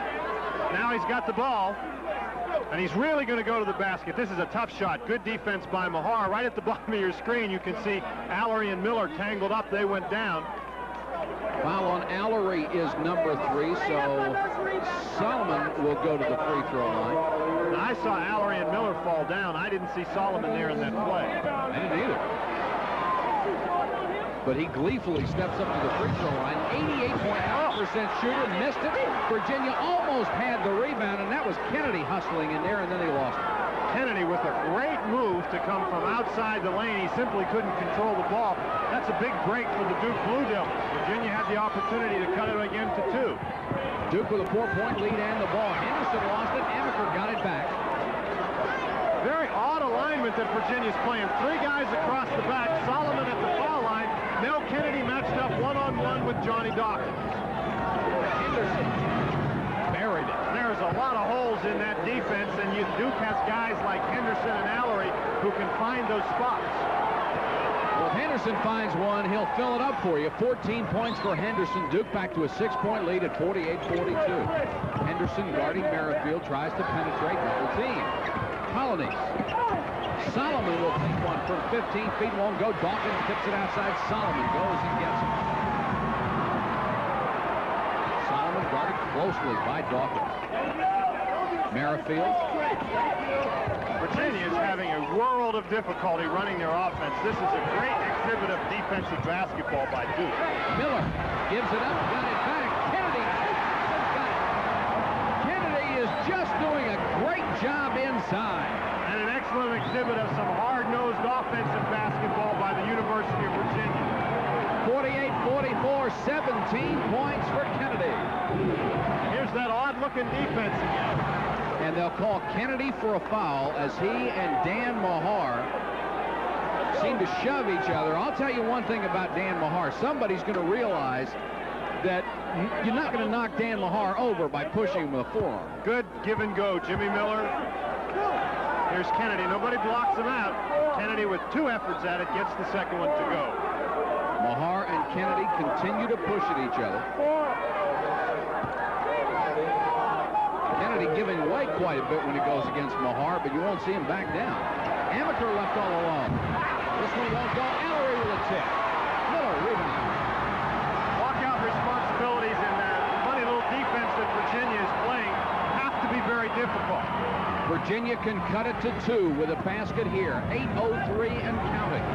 Now he's got the ball. And he's really going to go to the basket. This is a tough shot. Good defense by Mahar. Right at the bottom of your screen, you can see Allery and Miller tangled up. They went down.
Foul on Allery is number 3, so Solomon will go to the free throw line.
Now, I saw Allery and Miller fall down. I didn't see Solomon there in that play.
I didn't either. But he gleefully steps up to the free throw line. 88.5% shooter, missed it. Virginia almost had the rebound, and that was Kennedy hustling in there, and then he lost it.
Kennedy with a great move to come from outside the lane. He simply couldn't control the ball. That's a big break for the Duke Blue Devils. Virginia had the opportunity to cut it again to 2.
Duke with a 4-point lead and the ball. Henderson lost it. Amaker got it back.
Very odd alignment that Virginia's playing. 3 guys across the back. Solomon at the foul line. Mel Kennedy matched up one-on-one with Johnny Dawkins.
Henderson buried it.
There's a lot of holes in that defense, and Duke has guys like Henderson and Allery who can find those spots.
Well, if Henderson finds one, he'll fill it up for you. 14 points for Henderson. Duke back to a 6-point lead at 48-42. Henderson guarding Merrifield, tries to penetrate double team. Polynice. Solomon will take one from 15 feet, won't go. Dawkins tips it outside. Solomon goes and gets it. Solomon guarded closely by Dawkins. Merrifield.
Virginia is having a world of difficulty running their offense. This is a great exhibit of defensive basketball by Duke.
Miller gives it up, got it back. Kennedy got it. Kennedy is just doing a great job inside.
And an excellent exhibit of some hard-nosed offensive basketball by the University of Virginia.
48-44, 17 points for Kennedy.
Here's that odd-looking defense again.
And they'll call Kennedy for a foul as he and Dan Mahar seem to shove each other. I'll tell you one thing about Dan Mahar. Somebody's going to realize that you're not going to knock Dan Mahar over by pushing him with a forearm.
Good give and go, Jimmy Miller. Here's Kennedy. Nobody blocks him out. Kennedy with 2 efforts at it gets the second one to go.
Mahar and Kennedy continue to push at each other. Kennedy giving away quite a bit when he goes against Mahar, but you won't see him back down. Amaker left all alone. This one won't go. Allery with a tip. Miller rebound.
Walkout responsibilities in that funny little defense that Virginia is playing have to be very difficult.
Virginia can cut it to 2 with a basket here. 8:03 and counting.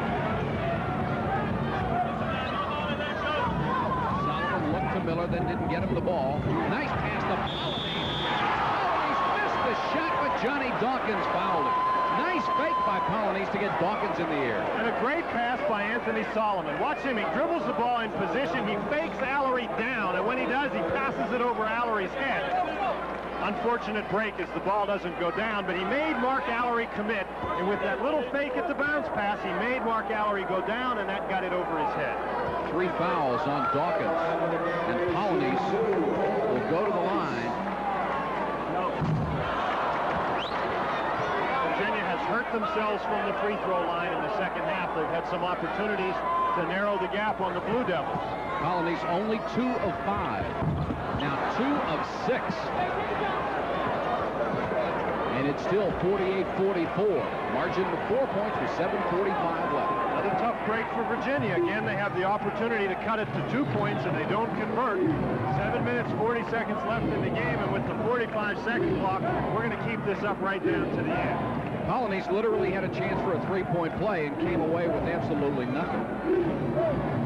Solomon looked to Miller, then didn't get him the ball. Nice pass to Pollinace. Pollinace missed the shot, but Johnny Dawkins fouled him. Nice fake by Pollinace to get Dawkins in the air.
And a great pass by Anthony Solomon. Watch him. He dribbles the ball in position. He fakes Allery down, and when he does, he passes it over Allery's head. Unfortunate break as the ball doesn't go down, but he made Mark Allery commit, and with that little fake at the bounce pass, he made Mark Allery go down, and that got it over his head.
3 fouls on Dawkins, and Pollinace will go to the line.
Virginia has hurt themselves from the free throw line in the second half. They've had some opportunities to narrow the gap on the Blue Devils.
Pollinace only 2 of 5. Now 2 of 6. And it's still 48-44. Margin of 4 points with 7:45 left.
Another tough break for Virginia. Again, they have the opportunity to cut it to 2 points, and they don't convert. 7 minutes, 40 seconds left in the game, and with the 45-second clock, we're going to keep this up right down to the end.
Pollinace literally had a chance for a 3-point play and came away with absolutely nothing.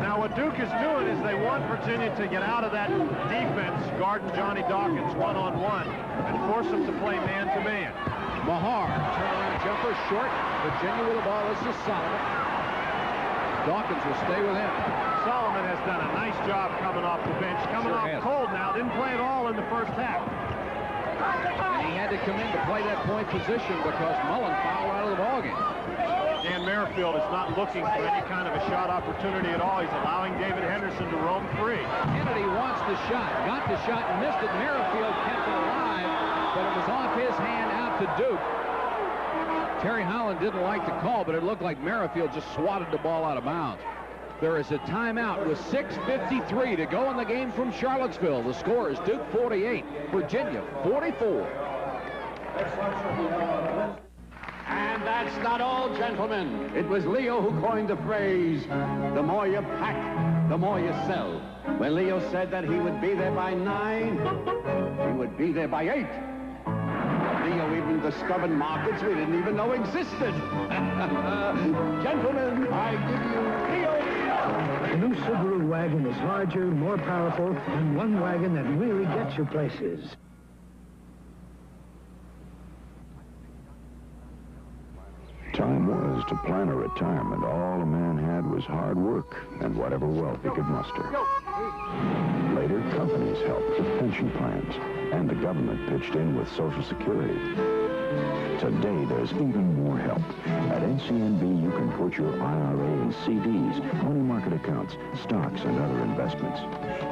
Now, what Duke is doing is they want Virginia to get out of that defense, guarding Johnny Dawkins one-on-one, and force him to play man-to-man.
Mahar, turnaround jumper, short. Virginia with the ball. This is Solomon. Dawkins will stay with him.
Solomon has done a nice job coming off the bench. Coming off cold now. Didn't play at all in the first half.
And he had to come in to play that point position because Mullen fouled out of the ballgame.
Dan Merrifield is not looking for any kind of a shot opportunity at all. He's allowing David Henderson to roam free.
Kennedy wants the shot. Got the shot and missed it. Merrifield kept it alive, but it was off his hand out to Duke. Terry Holland didn't like the call, but it looked like Merrifield just swatted the ball out of bounds. There is a timeout with 6:53 to go in the game from Charlottesville. The score is Duke 48, Virginia 44.
And that's not all, gentlemen. It was Leo who coined the phrase, the more you pack, the more you sell. When Leo said that he would be there by 9, he would be there by 8. Leo even discovered markets we didn't even know existed. Gentlemen, I give you Leo.
The new Subaru wagon is larger, more powerful, and one wagon that really gets you places.
Time was to plan a retirement. All a man had was hard work and whatever wealth he could muster. Later, companies helped with pension plans, and the government pitched in with Social Security. Today, there's even more help. At NCNB, you can put your IRAs, CDs, money market accounts, stocks, and other investments.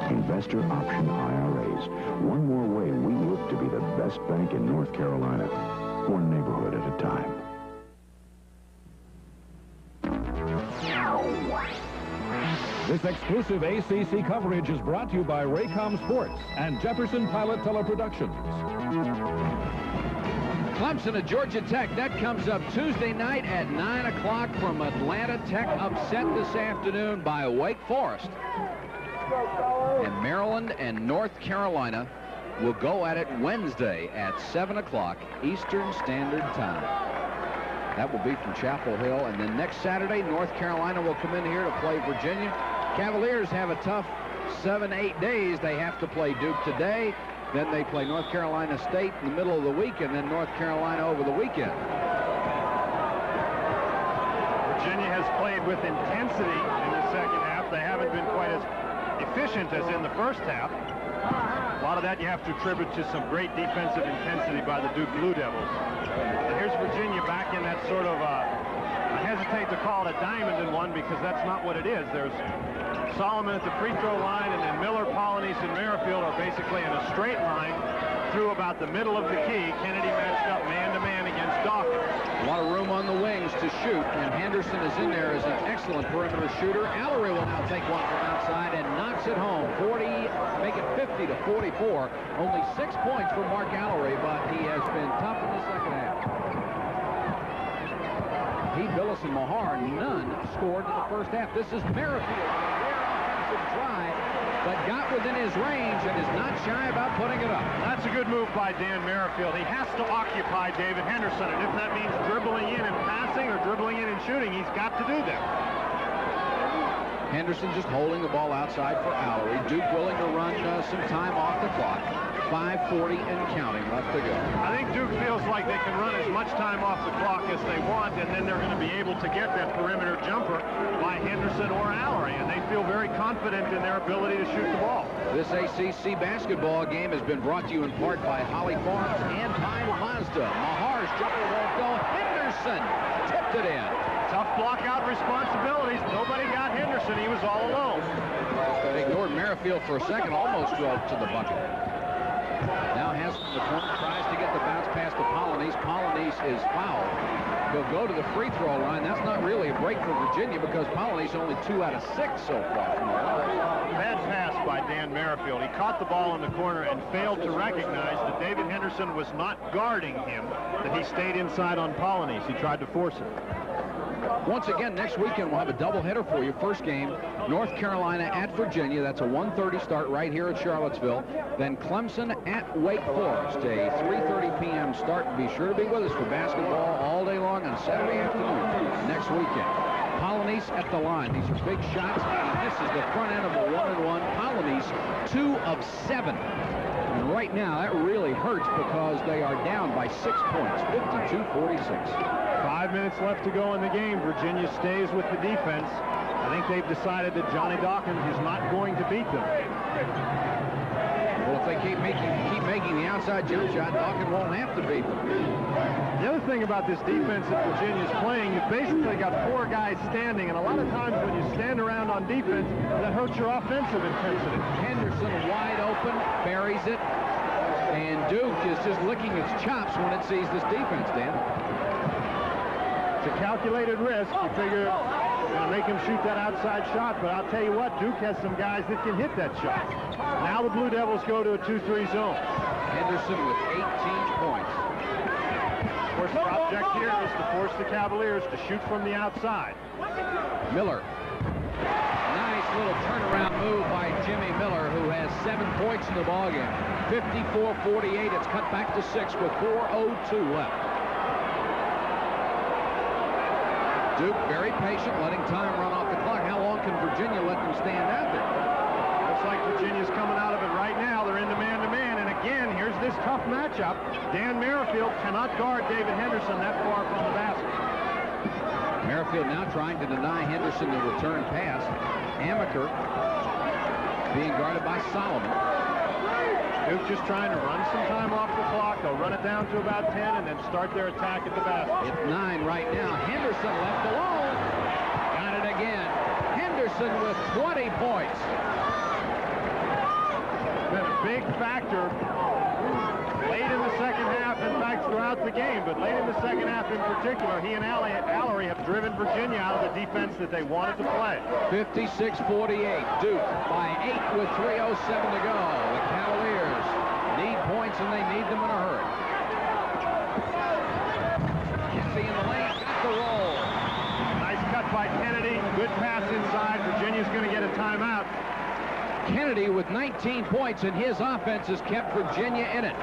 Investor option IRAs. One more way we look to be the best bank in North Carolina. One neighborhood at a time.
This exclusive ACC coverage is brought to you by Raycom Sports and Jefferson Pilot Teleproductions.
Clemson at Georgia Tech. That comes up Tuesday night at 9 o'clock from Atlanta. Tech upset this afternoon by Wake Forest. And Maryland and North Carolina will go at it Wednesday at 7 o'clock Eastern Standard Time. That will be from Chapel Hill. And then next Saturday, North Carolina will come in here to play Virginia. Cavaliers have a tough 7-8 days. They have to play Duke today. Then they play North Carolina State in the middle of the week, and then North Carolina over the weekend.
Virginia has played with intensity in the second half. They haven't been quite as efficient as in the first half. A lot of that you have to attribute to some great defensive intensity by the Duke Blue Devils. And here's Virginia back in that sort of, I hesitate to call it a diamond in one because that's not what it is. There's Solomon at the free throw line, and then Miller, Pollinace, and Merrifield are basically in a straight line through about the middle of the key. Kennedy matched up man-to-man against Dawkins.
A lot of room on the wings to shoot, and Henderson is in there as an excellent perimeter shooter. Allery will now take one from outside and knocks it home. 40, make it 50-44. Only 6 points for Mark Allery, but he has been tough in the second half. Pete Billis and Mahar, none scored in the first half. This is Merrifield. Rare offensive drive, but got within his range and is not shy about putting it up.
That's a good move by Dan Merrifield. He has to occupy David Henderson, and if that means dribbling in and passing or dribbling in and shooting, he's got to do that.
Henderson just holding the ball outside for Allery. Duke willing to run some time off the clock. 5:40 and counting left to go.
I think Duke feels like they can run as much time off the clock as they want, and then they're going to be able to get that perimeter jumper by Henderson or Allery, and they feel very confident in their ability to shoot the ball.
This ACC basketball game has been brought to you in part by Holly Farms and by Mazda. Mahar's jumper won't go. Henderson tipped it in.
Tough block-out responsibilities. Nobody got Henderson. He was all alone.
They ignored Merrifield for a second, almost drove to the bucket. Now has the corner, tries to get the bounce pass to Polynice. Polynice is fouled. He'll go to the free throw line. That's not really a break for Virginia because Polynice only 2 out of 6 so far from the line.
Bad pass by Dan Merrifield. He caught the ball in the corner and failed to recognize that David Henderson was not guarding him, that he stayed inside on Polynice. He tried to force it.
Once again, next weekend we'll have a doubleheader for you. First game, North Carolina at Virginia. That's a 1:30 start right here at Charlottesville. Then Clemson at Wake Forest, a 3:30 p.m. start. Be sure to be with us for basketball all day long on Saturday afternoon next weekend. Polynice at the line. These are big shots. This is the front end of a 1-and-1. Polynice 2 of 7. And right now, that really hurts because they are down by 6 points, 52-46.
5 minutes left to go in the game. Virginia stays with the defense. I think they've decided that Johnny Dawkins is not going to beat them.
Well, if they keep making the outside jump shot, Dawkins won't have to beat them.
The other thing about this defense that Virginia's playing, you've basically got 4 guys standing, and a lot of times when you stand around on defense, that hurts your offensive intensity.
Henderson wide open, buries it, and Duke is just licking its chops when it sees this defense, Dan.
It's a calculated risk. You figure you're going to make him shoot that outside shot, but I'll tell you what, Duke has some guys that can hit that shot. Now the Blue Devils go to a 2-3 zone.
Henderson with 18 points.
Of course, the object here is to force the Cavaliers to shoot from the outside.
Miller. Nice little turnaround move by Jimmy Miller, who has 7 points in the ballgame. 54-48. It's cut back to 6 with 4:02 left. Duke very patient, letting time run off the clock. How long can Virginia let them stand out there?
Looks like Virginia's coming out of it right now. They're into man-to-man, and again, here's this tough matchup. Dan Merrifield cannot guard David Henderson that far from the basket.
Merrifield now trying to deny Henderson the return pass. Amaker being guarded by Solomon.
Duke just trying to run some time off the clock. They'll run it down to about 10 and then start their attack at the basket.
It's 9 right now. Henderson left alone. Got it again. Henderson with 20 points.
Been a big factor late in the second half, in fact, throughout the game, but late in the second half in particular, he and Allery have driven Virginia out of the defense that they wanted to play.
56-48. Duke by 8 with 3:07 to go. The Cavaliers need points, and they need them in a hurry. Kissy in the lane, got the roll.
Nice cut by Kennedy. Good pass inside. Virginia's going to get a timeout.
Kennedy with 19 points, and his offense has kept Virginia in it.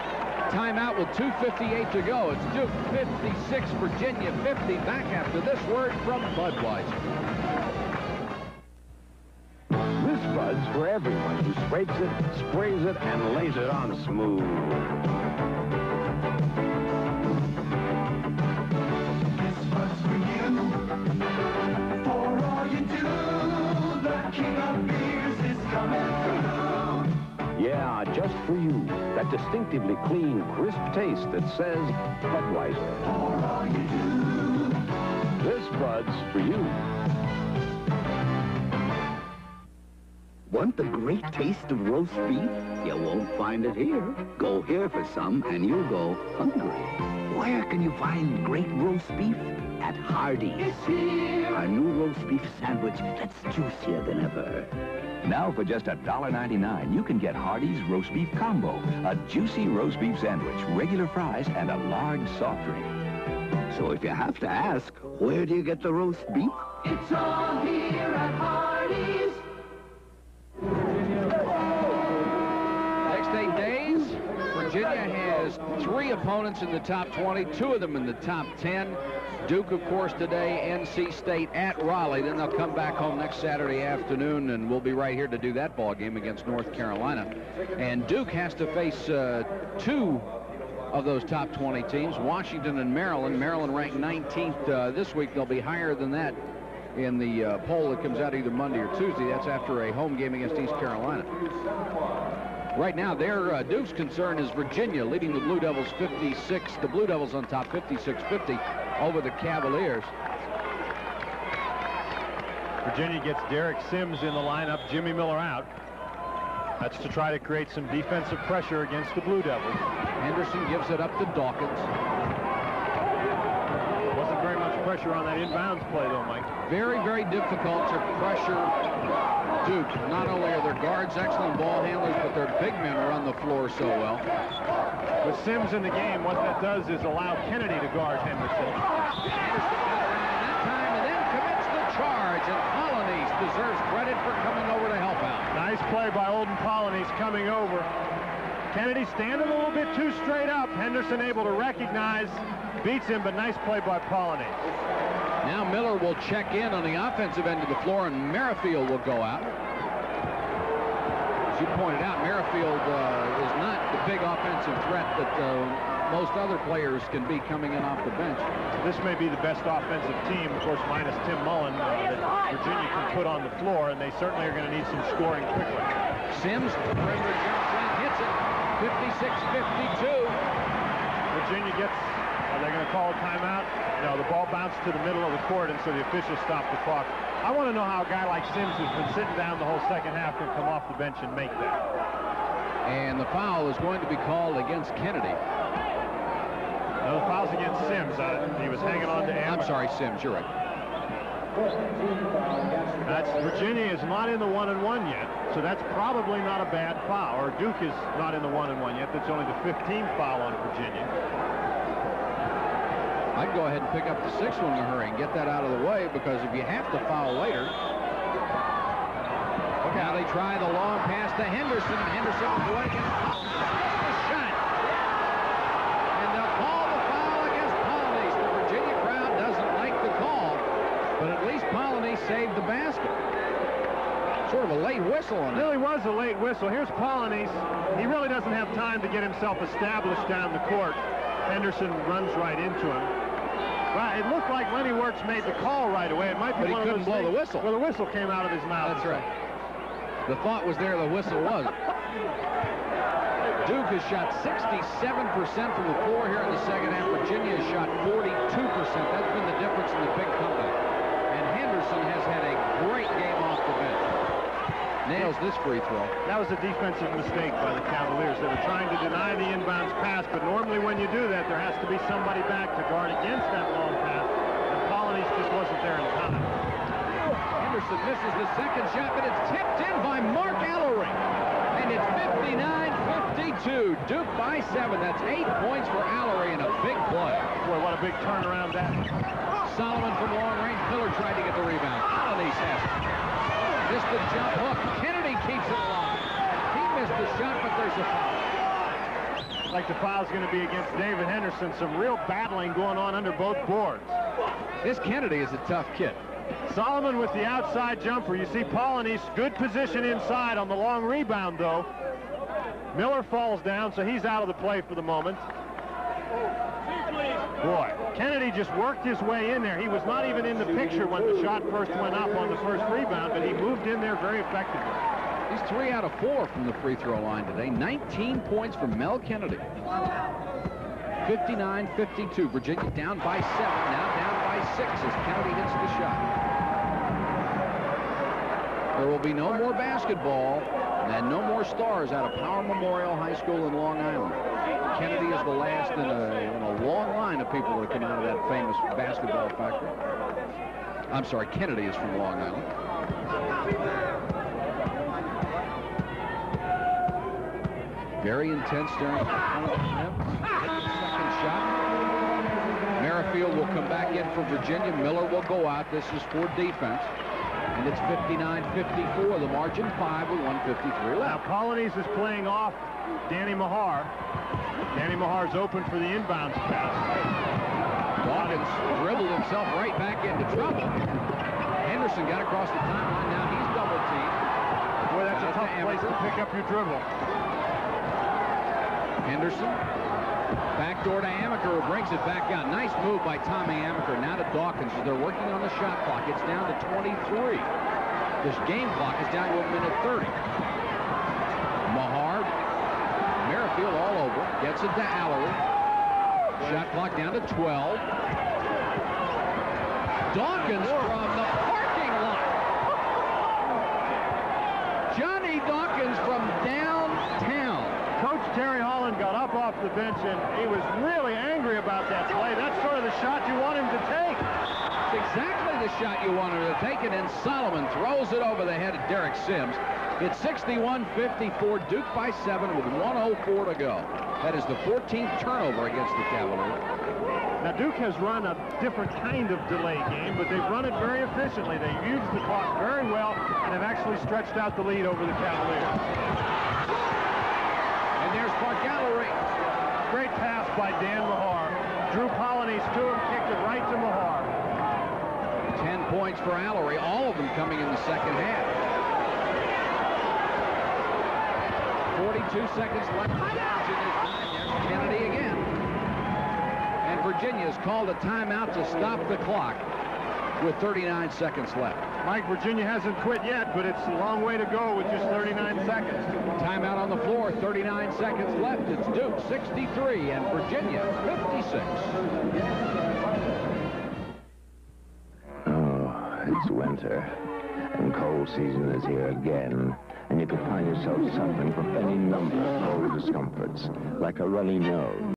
Timeout with 2:58 to go. It's Duke 56, Virginia 50. Back after this word from Budweiser.
This Bud's for everyone who scrapes it, sprays it, and lays it on smooth.
This Bud's for you, for all you do. The king of beers is coming through.
Yeah, just for you. That distinctively clean, crisp taste that says Budweiser.
For all you do.
This Bud's for you.
Want the great taste of roast beef? You won't find it here. Go here for some and you'll go hungry. Where can you find great roast beef? At Hardee's.
It's here.
Our new roast beef sandwich that's juicier than ever.
Now for just $1.99, you can get Hardee's Roast Beef Combo. A juicy roast beef sandwich, regular fries, and a large soft drink.
So if you have to ask, where do you get the roast beef?
It's all here at Hardee's.
Virginia has 3 opponents in the top 20, 2 of them in the top 10. Duke, of course, today, NC State at Raleigh. Then they'll come back home next Saturday afternoon, and we'll be right here to do that ball game against North Carolina. And Duke has to face 2 of those top 20 teams, Washington and Maryland. Maryland ranked 19th this week. They'll be higher than that in the poll that comes out either Monday or Tuesday. That's after a home game against East Carolina. Right now, their Duke's concern is Virginia leading the Blue Devils 56. The Blue Devils on top 56-50 over the Cavaliers.
Virginia gets Derek Sims in the lineup, Jimmy Miller out. That's to try to create some defensive pressure against the Blue Devils.
Henderson gives it up to Dawkins.
Wasn't very much pressure on that inbounds play, though, Mike.
Very, very difficult to pressure Duke. Not only are their guards excellent ball handlers, but their big men run the floor so well.
With Sims in the game, what that does is allow Kennedy to guard Henderson.
Henderson got around that time and then commits the charge, and Polynice deserves credit for coming over to help out.
Nice play by Olden Polynice coming over. Kennedy standing a little bit too straight up. Henderson able to recognize, beats him, but nice play by Polynice.
Now Miller will check in on the offensive end of the floor, and Merrifield will go out. As you pointed out, Merrifield is not the big offensive threat that most other players can be coming in off the bench.
This may be the best offensive team, of course, minus Tim Mullen, that Virginia can put on the floor, and they certainly are going to need some scoring quickly.
Sims, perimeter jumps in, hits it, 56-52.
Virginia gets, are they going to call a timeout? No, the ball bounced to the middle of the court, and so the officials stopped the clock. I want to know how a guy like Sims, who's been sitting down the whole second half, can come off the bench and make that.
And the foul is going to be called against Kennedy.
No, the foul's against Sims. He was hanging on to him.
I'm sorry, Sims, you're right.
That's, Virginia is not in the 1-and-1 yet, so that's probably not a bad foul. Or Duke is not in the 1-and-1 yet. That's only the 15th foul on Virginia.
I'd go ahead and pick up the 6th one in a hurry and get that out of the way, because if you have to foul later. Now they try the long pass to Henderson. Henderson will go against the shot. And they'll call the foul against Polynice. The Virginia crowd doesn't like the call, but at least Polynice saved the basket. Sort of a late whistle on it.
It really was a late whistle. Here's Polynice. He really doesn't have time to get himself established down the court. Henderson runs right into him. Well, it looked like Lenny Wirtz made the call right away. It might be one of those
blow the whistle.
Well, the whistle came out of his mouth.
That's right. The thought was there, the whistle wasn't. Duke has shot 67% from the floor here in the second half. Virginia has shot 42%. That's been the difference in the big comeback. And Henderson has had a great game off the bench. Nails this free throw.
That was a defensive mistake by the Cavaliers. They were trying to deny the inbounds pass, but normally when you do that, there has to be somebody back to guard against that long pass, and Polynice just wasn't there in time.
Henderson misses the second shot, but it's tipped in by Mark Allery. And it's 59-52. Duke by 7. That's 8 points for Allery in a big play.
Boy, what a big turnaround that is.
Solomon from long range. Miller tried to get the rebound. Polynice has it. Missed the jump hook. Kennedy keeps it alive. He missed the shot, but there's a foul.
Like the foul's going to be against David Henderson. Some real battling going on under both boards.
This Kennedy is a tough kid.
Solomon with the outside jumper. You see Polynice, good position inside on the long rebound, though. Miller falls down, so he's out of the play for the moment. Boy, Kennedy just worked his way in there. He was not even in the picture when the shot first went up on the first rebound, but he moved in there very effectively.
He's 3 out of 4 from the free throw line today. 19 points from Mel Kennedy. 59-52. Virginia down by 7, now down by 6 as Kennedy hits the shot. There will be no more basketball and no more stars out of Power Memorial High School in Long Island. Kennedy is the last in a long line of people that come out of that famous basketball factory. I'm sorry, Kennedy is from Long Island. Very intense during the second shot. Merrifield will come back in for Virginia. Miller will go out. This is for defense. And it's 59-54. The margin 5 with 1:53 left.
Now Polynice is playing off Danny Mahar. Danny Mahar's open for the inbounds pass.
Dawkins dribbled himself right back into trouble. Henderson got across the timeline. Now he's double teamed.
Boy, that's a tough place to pick up your dribble.
Henderson. Backdoor to Amaker, who brings it back out. Nice move by Tommy Amaker. Now to Dawkins. They're working on the shot clock. It's down to 23. This game clock is down to 1:30. Mahar. Merrifield all over. Gets it to Allery. Shot clock down to 12. Dawkins from the parking lot. Johnny Dawkins from downtown.
Coach Terry Holland got up off the bench, and he was really angry about that play. That's sort of the shot you want him to take.
It's exactly the shot you want him to take it, and Solomon throws it over the head of Derek Sims. It's 61-54, Duke by 7 with 1:04 to go. That is the 14th turnover against the Cavaliers.
Now, Duke has run a different kind of delay game, but they've run it very efficiently. They've used the clock very well and have actually stretched out the lead over the Cavaliers.
And there's Park Gallery.
Great pass by Dan Mahar. Drew Polynice to him, kicked it right to Mahar.
10 points for Allery, all of them coming in the second half. 42 seconds left. There's Kennedy again. And Virginia's called a timeout to stop the clock with 39 seconds left.
Mike, Virginia hasn't quit yet, but it's a long way to go with just 39 seconds.
Timeout on the floor, 39 seconds left. It's Duke 63 and Virginia 56.
It's winter, and cold season is here again, and you could find yourself suffering from any number of cold discomforts, like a runny nose.